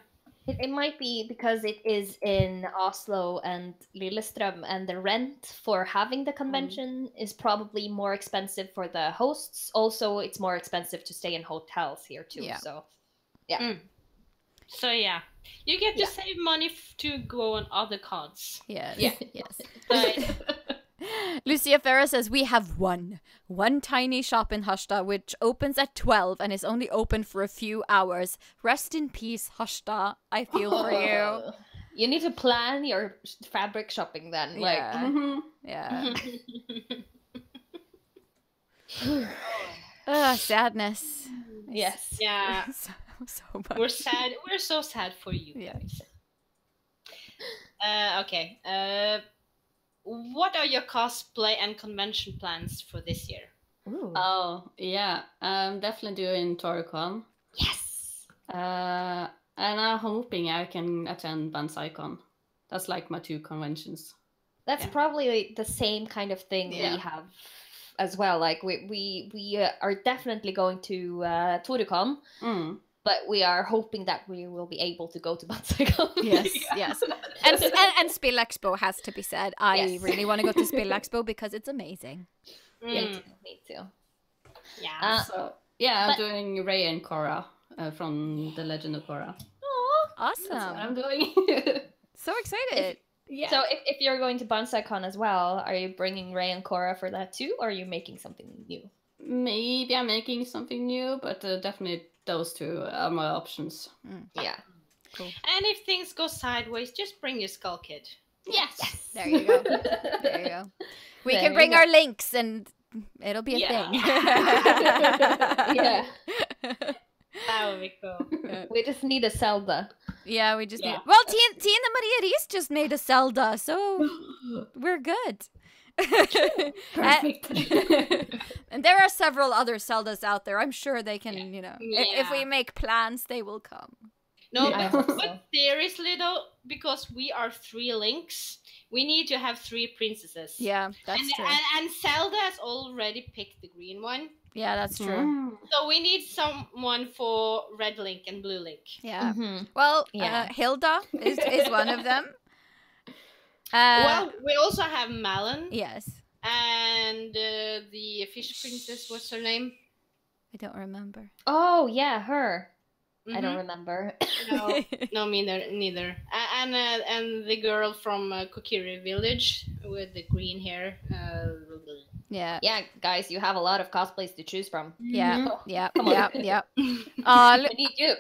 It might be because it is in Oslo and Lillestrøm, and the rent for having the convention is probably more expensive for the hosts. Also, it's more expensive to stay in hotels here too. Yeah. So, So you get to save money to go on other cons. Yes. Yes. Lucia Ferra says, we have one tiny shop in Harstad which opens at 12 and is only open for a few hours. Rest in peace, Harstad. I feel for you. You need to plan your fabric shopping then. Sadness. Yes. Yeah. So much. We're sad. We're so sad for you guys. Okay. What are your cosplay and convention plans for this year? Ooh. Oh, yeah. I'm definitely doing Toricon. Yes! And I'm hoping I can attend BuzzCon. That's like my 2 conventions. That's probably the same kind of thing we have as well. Like, we are definitely going to Toricon. but we are hoping that we will be able to go to BonsaiCon. Yes, yes. And Spill Expo has to be said. I really want to go to Spill Expo because it's amazing. Me too. Yeah. So yeah, I'm doing Ray and Korra from The Legend of Korra. Awesome. That's what I'm doing. So excited. Yeah. So if you're going to BonsaiCon as well, are you bringing Ray and Korra for that too, or are you making something new? Maybe I'm making something new, but definitely those two are my options. Yeah. Cool. And if things go sideways, just bring your Skull Kid. Yes. There you go. There you go. We There can you bring go. our links and it'll be a thing. Yeah. That would be cool. We just need a Zelda. Yeah, we just Yeah. need. Well, Tina Maria Reese just made a Zelda, so we're good. Perfect. And there are several other Zeldas out there. I'm sure they can, you know, if we Yeah. make plans, they will come. No, I hope so. but seriously though, because we are 3 links, we need to have 3 princesses. Yeah, that's and, true. and Zelda has already picked the green one. Yeah, that's true. So we need someone for Red Link and Blue Link. Yeah. Mhm. Well, Yeah. Hilda is one of them. Well, we also have Malin Yes. and the fish princess. What's her name? I don't remember. Oh yeah, her. I don't Mhm. remember. No, no, me neither. And the girl from Kokiri Village with the green hair. Yeah. Yeah, guys, you have a lot of cosplays to choose from. Yeah. Yeah. Come on. Yeah. Yeah. I need you.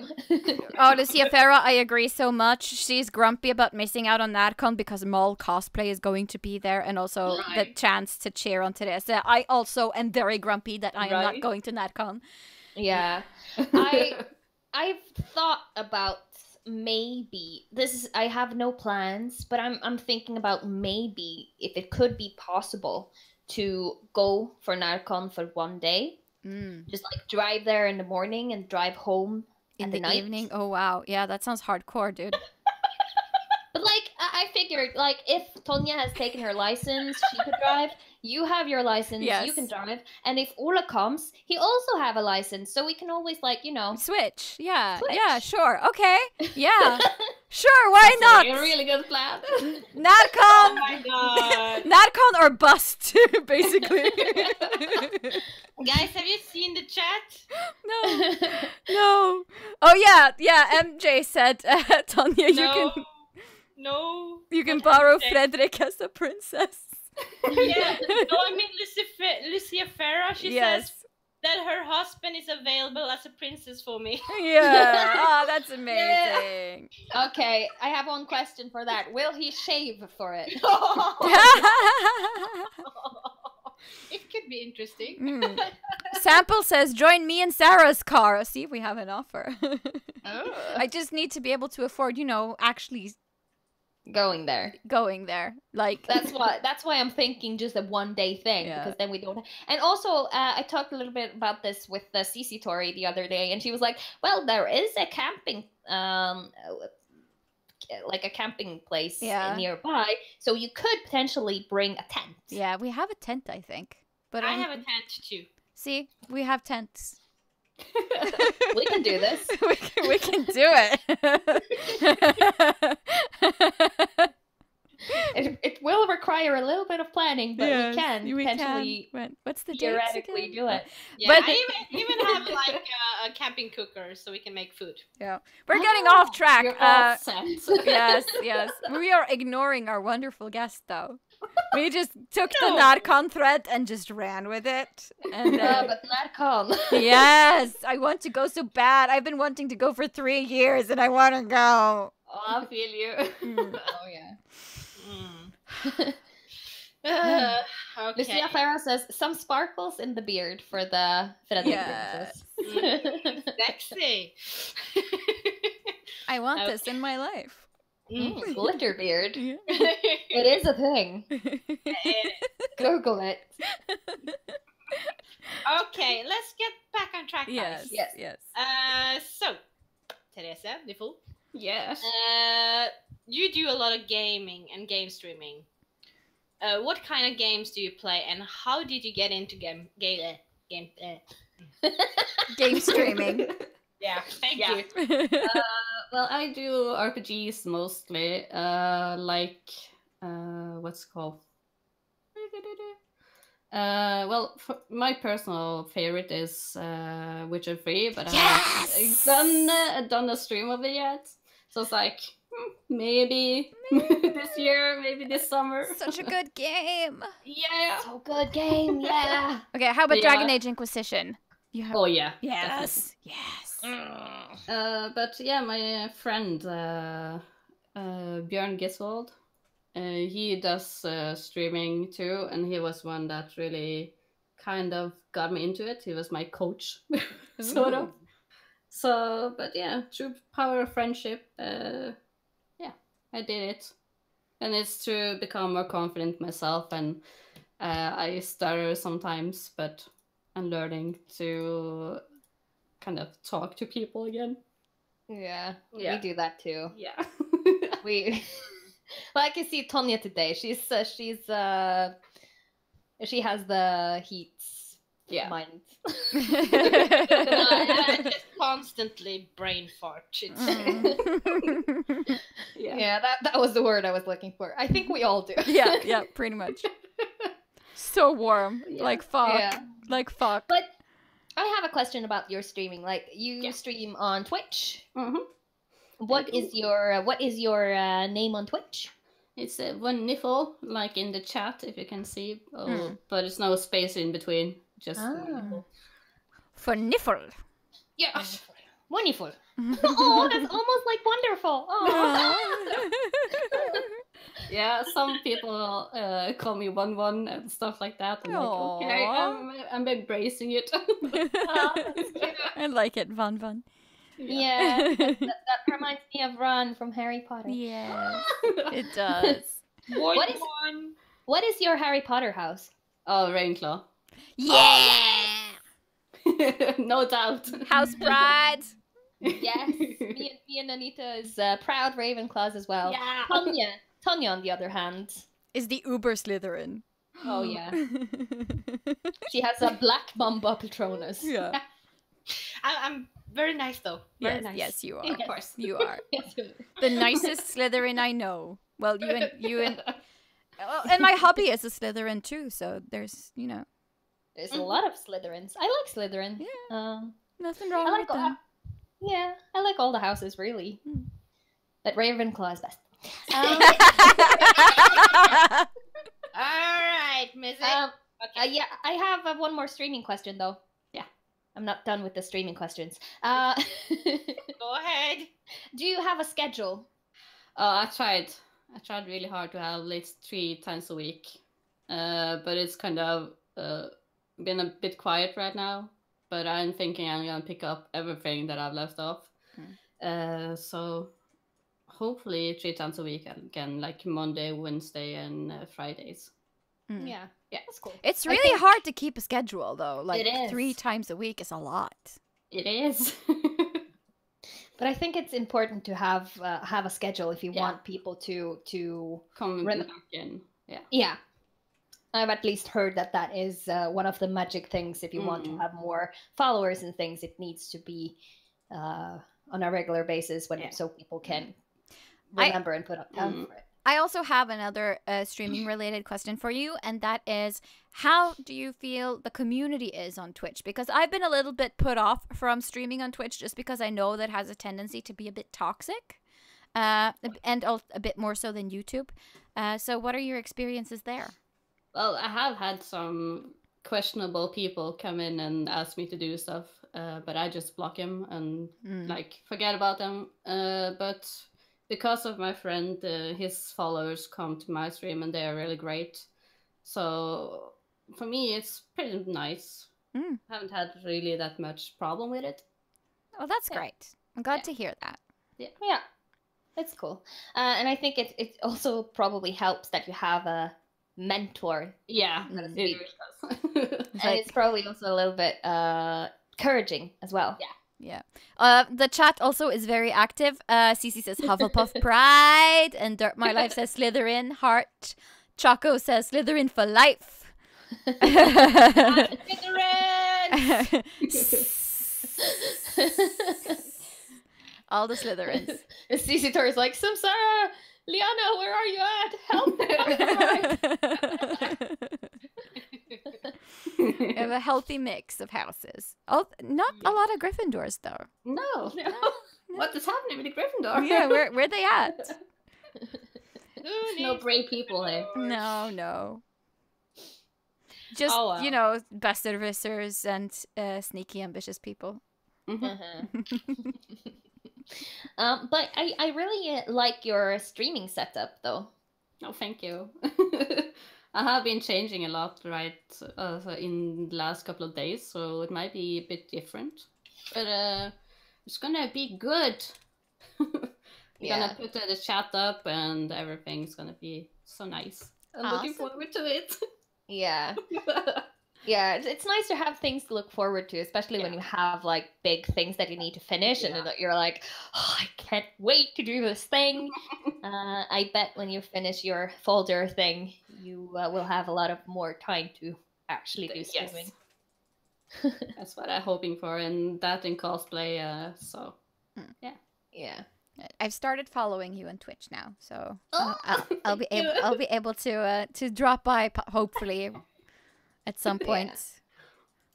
Lucia Farah, I agree so much. She's grumpy about missing out on NADCon because Mall cosplay is going to be there and also the Right. chance to cheer on Teresa. I also am very grumpy that I am not Right. going to NADCon. Yeah. I've thought about maybe I have no plans, but I'm thinking about maybe if it could be possible to go for NARCon for one day. Just like drive there in the morning and drive home In at the night. evening. Oh, wow. Yeah, that sounds hardcore, dude. But like I figured, like if Tonya has taken her license, she could drive. You have your license, you Yes. can drive. And if Ola comes, he also have a license, so we can always like Switch. Yeah. Switch. Yeah, sure. Okay. Yeah. Sure, why not? A really good plan. NADCon. Oh my god. NADCon or bust, basically. Guys, have you seen the chat? No. No. Oh, yeah. Yeah, MJ said, Tonya, No. you can What borrow happened? Frederick as a princess. Yeah. No, I mean Lucia Farah. She Yes. says that her husband is available as a princess for me. Yeah. Oh, that's amazing. Okay, I have one question for that. Will he shave for it? It could be interesting. Mm. Sample says, join me in Sarah's car. See, we have an offer. Oh. I just need to be able to afford, actually Going there. going there. Like, That's why I'm thinking just a one day thing, Yeah. because then we don't. And also, I talked a little bit about this with the CC Tori the other day, and she was like, "Well, there is a camping, like a camping place nearby, so you could potentially bring a tent." yeah, we have a tent, I think. But I have a tent too. See, we have tents. We can do this. we can do it. It will require a little bit of planning, but Yes, we can potentially What's the dates theoretically again? do it. Yeah, But- I even have like a camping cooker so we can make food. Yeah, we're getting off track. You're all set. Yes. We are ignoring our wonderful guest, though. We just took the NADCon thread and just ran with it. And But not con. yes, I want to go so bad. I've been wanting to go for 3 years, and I want to go. Oh, I feel you. Oh yeah. Okay. Lucia Farah says some sparkles in the beard for the Frederick Yes. princess. Sexy. I want Okay. this in my life. Glitter beard. Yeah. It is a thing. Google it. Okay, let's get back on track, guys. Yes. So, Teresa, Nifl, Yes. you do a lot of gaming and game streaming. What kind of games do you play, and how did you get into game Game streaming. Yeah, thank Yeah. you. Well, I do RPGs mostly. What's it called? Well, my personal favorite is Witcher 3, but I haven't done a stream of it yet. So it's like, maybe this year, maybe this summer. Such a good game. Yeah. So good game, yeah. Okay, how about Yeah. Dragon Age Inquisition? You have... Oh, yeah. Yes. Yes. But yeah, my friend Björn Giswold, he does streaming too, and he was one that really kind of got me into it. He was my coach, sort of. So, but yeah, through power of friendship, yeah, I did it. And it's to become more confident myself, and I stutter sometimes, but I'm learning to kind of talk to people again. Yeah, Yeah. we do that too. Yeah. Well, I can see Tonya today. She has the heats Yeah. mind. I just constantly brain fart. Yeah, that was the word I was looking for. I think we all do. Yeah, pretty much. So warm. Yeah. Like fuck. Yeah. Like fuck. But I have a question about your streaming. Like, you stream on Twitch. Mm-hmm. What is your name on Twitch? It's one Nifl, like in the chat, if you can see. But it's no space in between. Just Nifl. For Nifl. Yes. Wonderful. Oh, that's almost like wonderful. Oh. Yeah, some people call me 1-1 and stuff like that. I'm Aww. like, okay, I'm embracing it. Oh, that's cute. I like it, Van. Yeah, that reminds me of Ron from Harry Potter. Yes, it does. What is your Harry Potter house? Oh, Rainclaw. Yeah! No doubt. House Pride. Yes, me and Anita is proud Ravenclaws as well. Yeah. Tonya, on the other hand, Is the Uber Slytherin. oh yeah, she has a black Mamba Patronus. Yeah. I'm very nice though. Very nice. Yes, you are. Of course. You are. The nicest Slytherin I know. Well, you and and my hubby is a Slytherin too, so there's, There's a lot of Slytherins. I like Slytherin. Yeah. Nothing wrong I like with them. I like all the houses really, but Ravenclaw is best. All right, Missy. Yeah, I have one more streaming question though. Yeah. I'm not done with the streaming questions. Go ahead. Do you have a schedule? I tried really hard to have at least 3 times a week. But it's kind of been a bit quiet right now. But I'm thinking I'm gonna pick up everything that I've left off. So hopefully 3 times a week again, like Monday, Wednesday, and Fridays. Yeah, that's cool. It's really hard to keep a schedule though. Like It is. 3 times a week is a lot. It is. But I think it's important to have a schedule if you want people to Come Rem- back in. Yeah. Yeah. I've at least heard that is one of the magic things. If you want to have more followers and things, it needs to be on a regular basis so people can remember and put up time for it. I also have another streaming related question for you, and that is, how do you feel the community is on Twitch? Because I've been a little bit put off from streaming on Twitch just because I know that has a tendency to be a bit toxic, and a bit more so than YouTube. So what are your experiences there? Well, I have had some questionable people come in and ask me to do stuff, but I just block them and forget about them. But because of my friend, his followers come to my stream and they are really great. So for me, it's pretty nice. Haven't had really that much problem with it. Oh, that's great. I'm glad to hear that. Yeah, that's cool. And I think it also probably helps that you have a mentor. Yeah, so to it speak. really does. And it's probably also a little bit encouraging as well. Yeah. The chat also is very active. Cece says Hufflepuff Pride, and Dirt My Life says Slytherin Heart. Choco says Slytherin for life. All the Slytherins. And CC Tori's like, Samsara, Liana, where are you at? Help me! We have a healthy mix of houses. Oh, not a lot of Gryffindors though. No. What is happening with the Gryffindor? Yeah, where they at? No brave people here. No. Just you know, besserwissers and sneaky, ambitious people. But I really like your streaming setup, though. Oh, thank you. I have been changing a lot, right, in the last couple of days, so it might be a bit different. But it's gonna be good. We're gonna put the chat up, and everything's gonna be so nice. I'm looking forward to it. Yeah. Yeah, it's nice to have things to look forward to, especially when you have like big things that you need to finish, and then you're like, oh, I can't wait to do this thing. I bet when you finish your folder thing, you will have a lot of more time to actually do streaming. Yes. That's what I'm hoping for, and that in cosplay. So yeah. I've started following you on Twitch now, so I'll be able to drop by hopefully. At some point.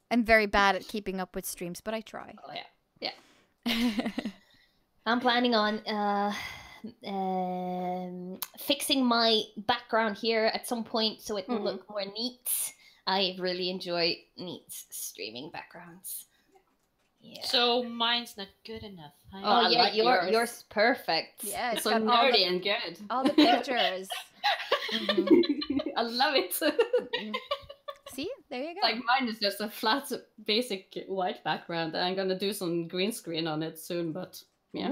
I'm very bad at keeping up with streams, but I try. Oh, yeah. I'm planning on fixing my background here at some point so it will look more neat. I really enjoy neat streaming backgrounds. Yeah. So mine's not good enough. Oh yeah, like yours perfect. Yeah, it's so nerdy and good. All the pictures. I love it. See, there you go. Like mine is just a flat, basic white background. I'm gonna do some green screen on it soon, but yeah,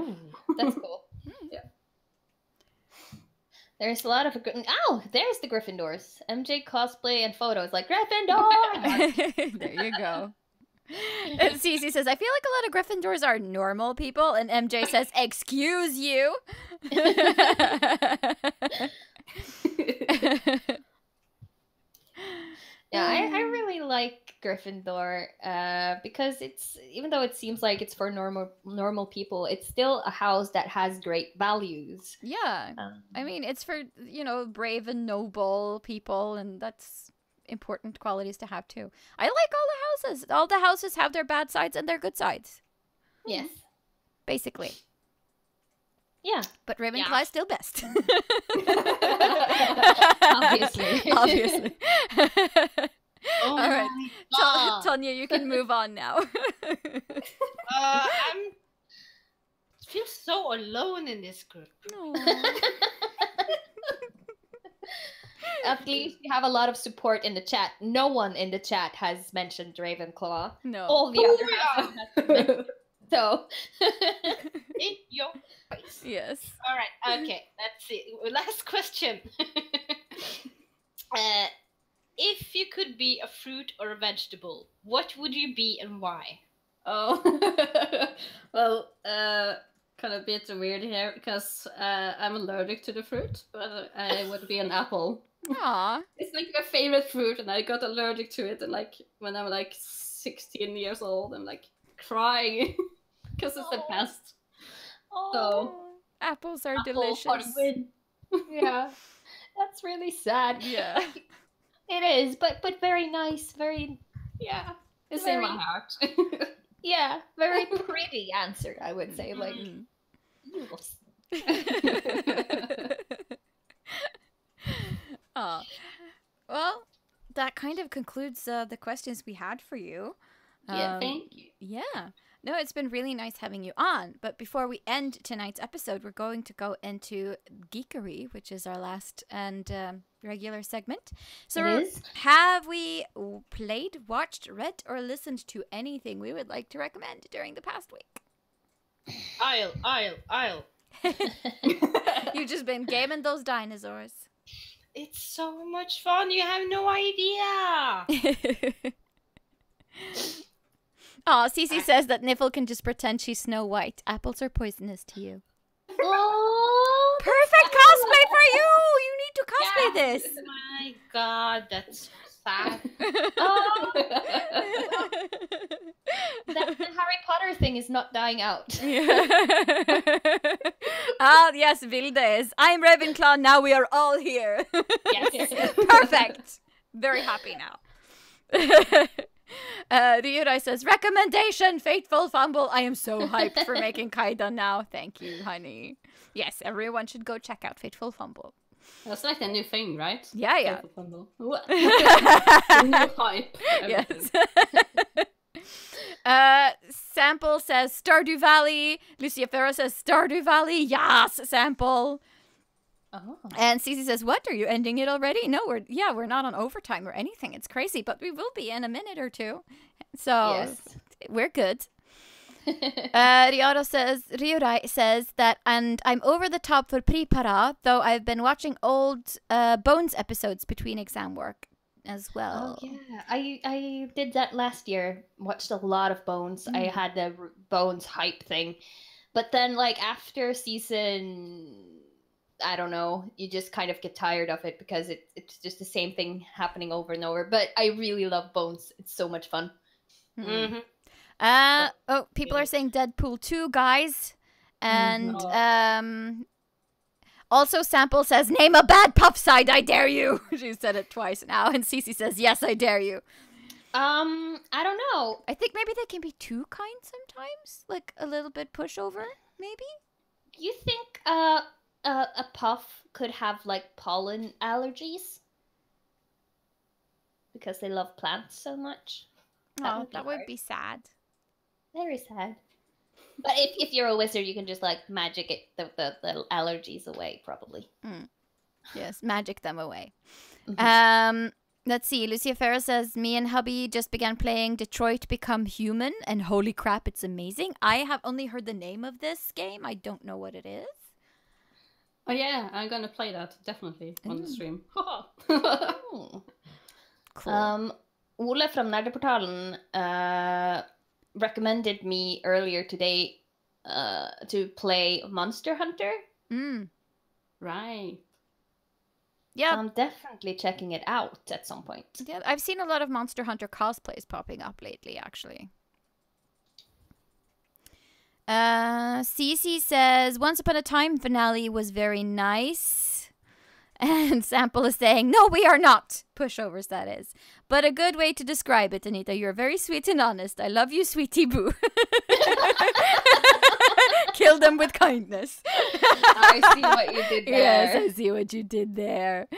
that's cool. Yeah. There's a lot of there's the Gryffindors. MJ cosplay and photos like Gryffindor. There you go. Cece says, I feel like a lot of Gryffindors are normal people, and MJ says, excuse you. Yeah, I really like Gryffindor because it's, even though it seems like it's for normal people, it's still a house that has great values. Yeah, I mean, it's for, you know, brave and noble people, and that's important qualities to have too. I like all the houses. All the houses have their bad sides and their good sides. Yes. Basically. Yeah. But Ravenclaw is still best. Obviously. Obviously. Oh, all right. Tanya, Tonya, you can move on now. I feel so alone in this group. No. At least you have a lot of support in the chat. No one in the chat has mentioned Ravenclaw. No. All the other houses have mentioned. So. In your face. Yes. All right. Okay. Let's see. Last question. If you could be a fruit or a vegetable, what would you be and why? Oh, well, kind of a bit weird here because I'm allergic to the fruit, but I would be an apple. Aww. It's like my favorite fruit, and I got allergic to it, and like when I'm like 16 years old, I'm like crying because it's the best. So apples are Apple delicious. for the win. Yeah, that's really sad. Yeah. It is, but very nice, very it's very, in my heart. Yeah, very pretty answer, I would say. Like, Oh, well, that kind of concludes the questions we had for you. Yeah, thank you. Yeah. No, it's been really nice having you on. But before we end tonight's episode, we're going to go into geekery, which is our last and regular segment. So have we played, watched, read, or listened to anything we would like to recommend during the past week? I'll. You've just been gaming those dinosaurs. It's so much fun. You have no idea. Aw, Cece says that Nifl can just pretend she's Snow White. Apples are poisonous to you. Oh, Perfect cosplay for you! You need to cosplay this. Oh my god, that's so sad. Oh, the Harry Potter thing is not dying out. Ah, yes, Vilde is. I'm Ravenclaw, now we are all here. Yes. Perfect. Very happy now. Ryurai says, recommendation, Fateful Fumble. I am so hyped for making Kaidan now. Thank you, honey. Yes, everyone should go check out Fateful Fumble. That's like a new thing, right? Yeah. What? New hype. Yes. Sample says Stardew Valley. Lucia Ferro says Stardew Valley. Yes, Sample. Oh. And Cece says, what? Are you ending it already? No, we're not on overtime or anything. It's crazy, but we will be in a minute or two. So Yes. we're good. Ryurai says that, and I'm over the top for Prepara, though I've been watching old Bones episodes between exam work as well. Oh yeah, I did that last year. Watched a lot of Bones. I had the Bones hype thing, but then like after season, I don't know, you just kind of get tired of it because it's just the same thing happening over and over. But I really love Bones. It's so much fun. Mm-hmm. People are saying Deadpool 2, guys. And also Sample says, name a bad puff side, I dare you. She said it twice now. And Cece says, yes, I dare you. I don't know. I think maybe they can be too kind sometimes. Like a little bit pushover, maybe? You think a puff could have like pollen allergies? Because they love plants so much? That would be sad. Very sad. But if you're a wizard, you can just like magic it the allergies away, probably. Yes, magic them away. Mm-hmm. Let's see. Lucia Ferrer says, me and hubby just began playing Detroit Become Human, and holy crap, it's amazing. I have only heard the name of this game. I don't know what it is. Oh yeah, I'm gonna play that definitely on the stream. Cool. Ole from Nerdeportalen recommended me earlier today to play Monster Hunter. Right. Yeah. I'm definitely checking it out at some point. Yeah, I've seen a lot of Monster Hunter cosplays popping up lately, actually. Cece says, Once Upon a Time finale was very nice. And Sample is saying, no, we are not. Pushovers, that is. But a good way to describe it, Anita. You're very sweet and honest. I love you, sweetie boo. Kill them with kindness. I see what you did there. Yes, I see what you did there.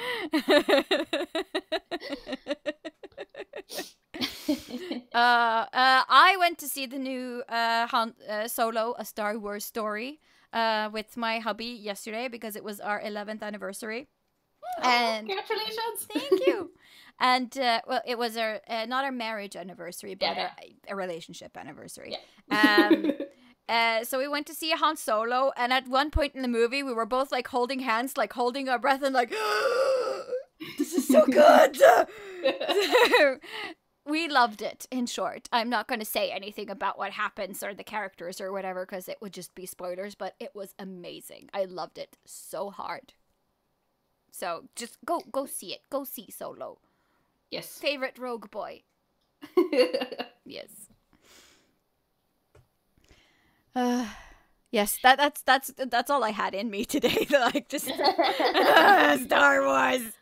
I went to see the new Solo, A Star Wars Story with my hubby yesterday because it was our 11th anniversary. And congratulations! Thank you. And well, it was our not our marriage anniversary, but a relationship anniversary. Yeah. So we went to see Han Solo, and at one point in the movie, we were both like holding hands, like holding our breath, and like, this is so good. We loved it. In short, I'm not going to say anything about what happens or the characters or whatever because it would just be spoilers. But it was amazing. I loved it so hard. So just go see it. Go see Solo. Yes. Favorite rogue boy. Yes. Yes, that's all I had in me today. Like just Star Wars.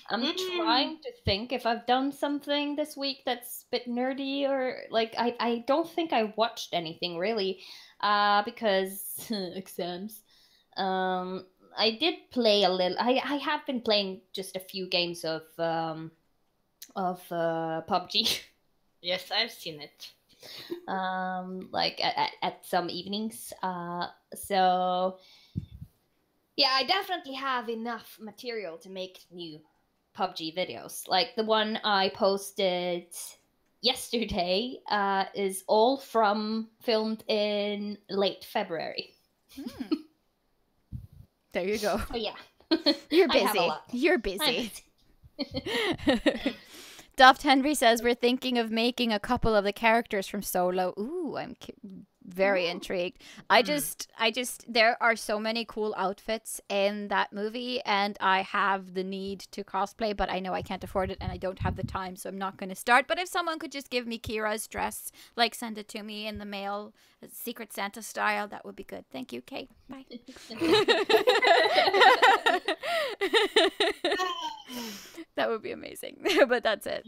I'm trying to think if I've done something this week that's a bit nerdy or like I don't think I watched anything really because exams. I did play a little. I have been playing just a few games of PUBG. Yes, I've seen it. Like at some evenings. So yeah, I definitely have enough material to make new PUBG videos. Like the one I posted yesterday is all filmed in late February. There you go. Oh yeah. You're I have a busy. lot. You're busy. Duft Henry says we're thinking of making a couple of the characters from Solo. Ooh, I'm very intrigued. I just, there are so many cool outfits in that movie, and I have the need to cosplay, but I know I can't afford it, and I don't have the time, so I'm not going to start. But if someone could just give me Kira's dress, like send it to me in the mail, Secret Santa style, that would be good. Thank you, Kate. Bye. That would be amazing. But that's it.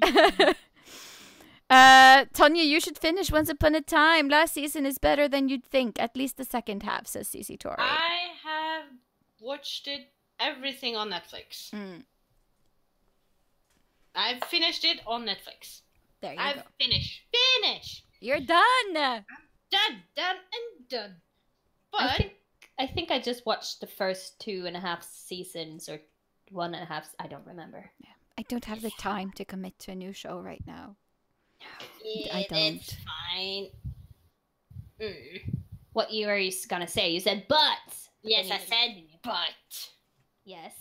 Tonya, you should finish Once Upon a Time. Last season is better than you'd think. At least the second half, says CC Tori. I have watched it, everything on Netflix. I've finished it on Netflix. There you go. Finished. You're done. Done and done. But I think I just watched the first 2.5 seasons or 1.5. I don't remember. Yeah. I don't have the time to commit to a new show right now. I don't. It's fine. What you were gonna say? You said but. Yes, I said but. Yes.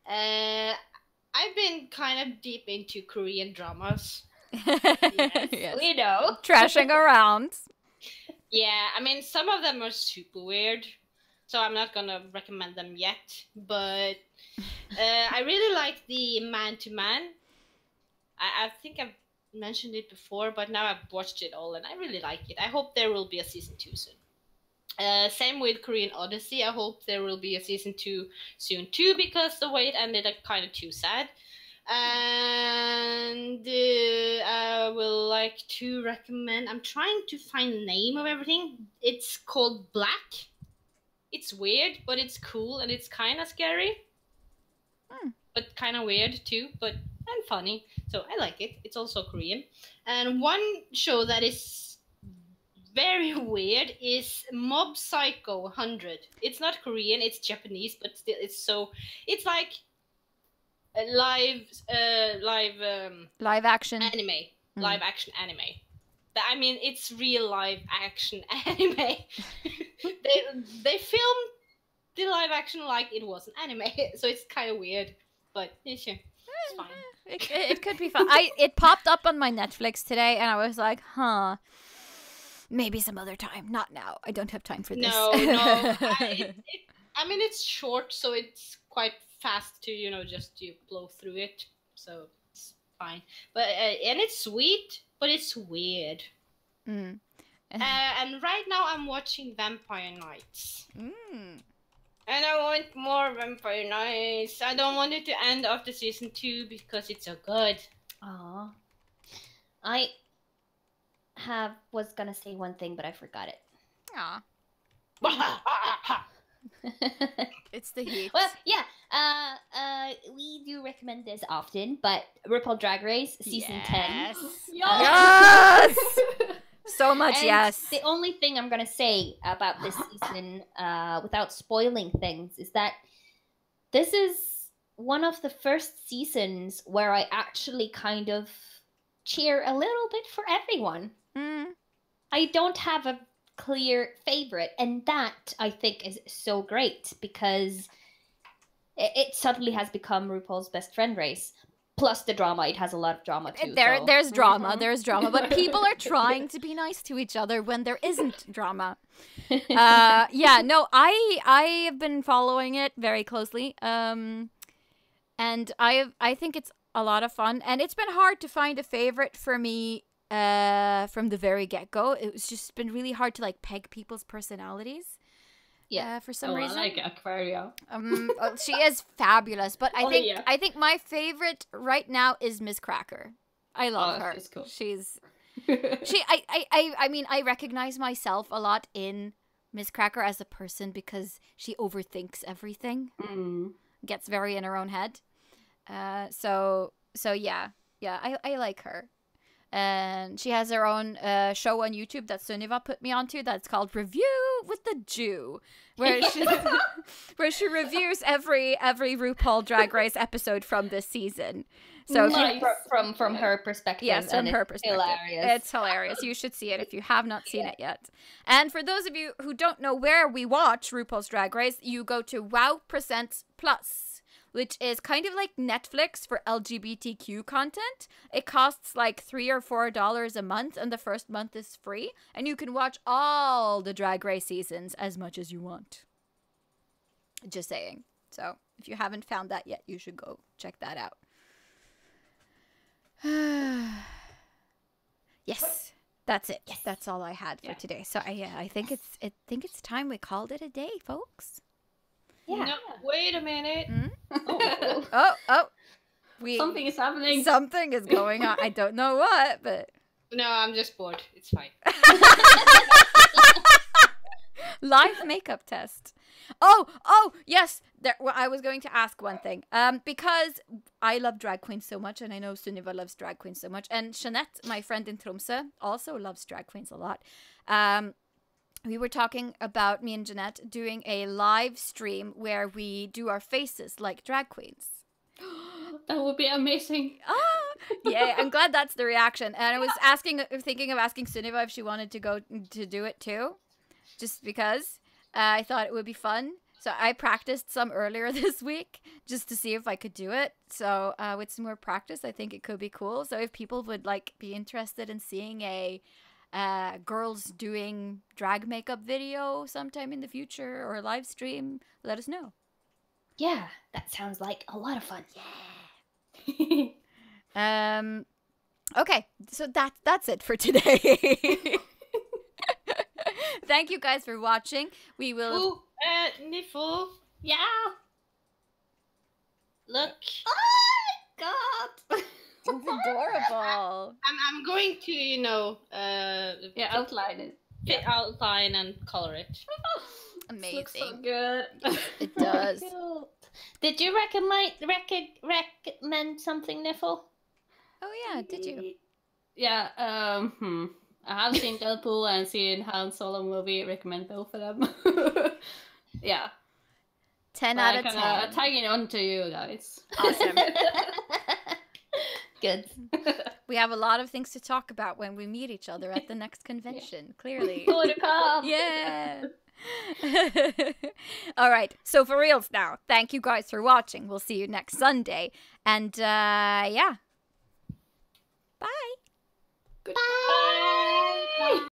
I've been kind of deep into Korean dramas. Yes. We know. Trashing around. Yeah, I mean, some of them are super weird, so I'm not gonna recommend them yet. But I really like the man-to-man. I think I've mentioned it before, but now I've watched it all, and I really like it. I hope there will be a season 2 soon. Same with Korean Odyssey. I hope there will be a season 2 soon too, because the way it ended, kind of too sad. And I will like to recommend. I'm trying to find the name of everything. It's called Black. It's weird, but it's cool, and it's kind of scary, but kind of weird too. And funny, so I like it. It's also Korean. And one show that is very weird is Mob Psycho 100. It's not Korean, it's Japanese, but still, it's like a live action anime. Live action anime. I mean, it's real live action anime. They filmed the live action like it was an anime, so it's kind of weird, but it's fine. It could be fun. It popped up on my Netflix today, and I was like, huh, maybe some other time. Not now. I don't have time for this. No. I mean, it's short, so it's quite fast to, just to blow through it. So it's fine. But and it's sweet, but it's weird. And right now I'm watching Vampire Nights. And I want more Vampire Nights. I don't want it to end after season 2 because it's so good. Aww. I was gonna say one thing, but I forgot it. Aw. It's the heat. Well, yeah. We do recommend this often, but RuPaul Drag Race season 10. Yes. So much, and yes. The only thing I'm gonna say about this season, without spoiling things, is that this is one of the first seasons where I actually kind of cheer a little bit for everyone. I don't have a clear favorite, and that I think is so great because it suddenly has become RuPaul's best friend race. Plus the drama, it has a lot of drama too. There's drama, but people are trying to be nice to each other when there isn't drama. I have been following it very closely, and I think it's a lot of fun, and it's been hard to find a favorite for me from the very get-go. It's just been really hard to peg people's personalities. Yeah, for some reason. I like Aquaria. She is fabulous, but I think my favorite right now is Miss Cracker. I love her. She's cool. I mean, I recognize myself a lot in Miss Cracker as a person because she overthinks everything. Gets very in her own head. So yeah, I like her. And she has her own show on YouTube that Sunniva put me onto that's called Review with the Jew, where she reviews every RuPaul Drag Race episode from this season. So from her perspective. Yes, from her perspective. Hilarious. It's hilarious. You should see it if you have not seen it yet. And for those of you who don't know where we watch RuPaul's Drag Race, you go to WoW Presents Plus, which is kind of like Netflix for LGBTQ content. It costs like $3 or $4 a month, and the first month is free, and you can watch all the Drag Race seasons as much as you want. Just saying. So if you haven't found that yet, you should go check that out. Yes, that's it. Yes. That's all I had for today. So I think it's time we called it a day, folks. Yeah. No, wait a minute. Oh. Something is happening. Something is going on. I don't know what, but no, I'm just bored. It's fine. Live makeup test. Oh, yes. I was going to ask one thing. Because I love drag queens so much, and I know Sunniva loves drag queens so much, and Jeanette, my friend in Tromsø, also loves drag queens a lot. We were talking about, me and Jeanette, doing a live stream where we do our faces like drag queens. That would be amazing. Yeah, I'm glad that's the reaction. And I was thinking of asking Sunniva if she wanted to go to do it too, just because I thought it would be fun. So I practiced some earlier this week just to see if I could do it. So with some more practice, I think it could be cool. So if people would like be interested in seeing a girls doing drag makeup video sometime in the future or a live stream, let us know. Yeah, that sounds like a lot of fun. Yeah. Okay, so that's it for today. Thank you guys for watching. We will. Ooh, Nifl. Yeah. Look. Oh my god. It's adorable. I'm going to, outline it. Outline and color it. Amazing. Looks so good. It does. Did you recommend something, Nifl? Oh yeah, did you? Yeah. I have seen Deadpool and seen Han Solo movie. Recommend both of them. Yeah. 10 out of 10. Tagging on to you guys. Awesome. Good. We have a lot of things to talk about when we meet each other at the next convention, clearly. More to come. Yeah. All right. So for reals now, thank you guys for watching. We'll see you next Sunday. And yeah. Bye. Goodbye. Bye.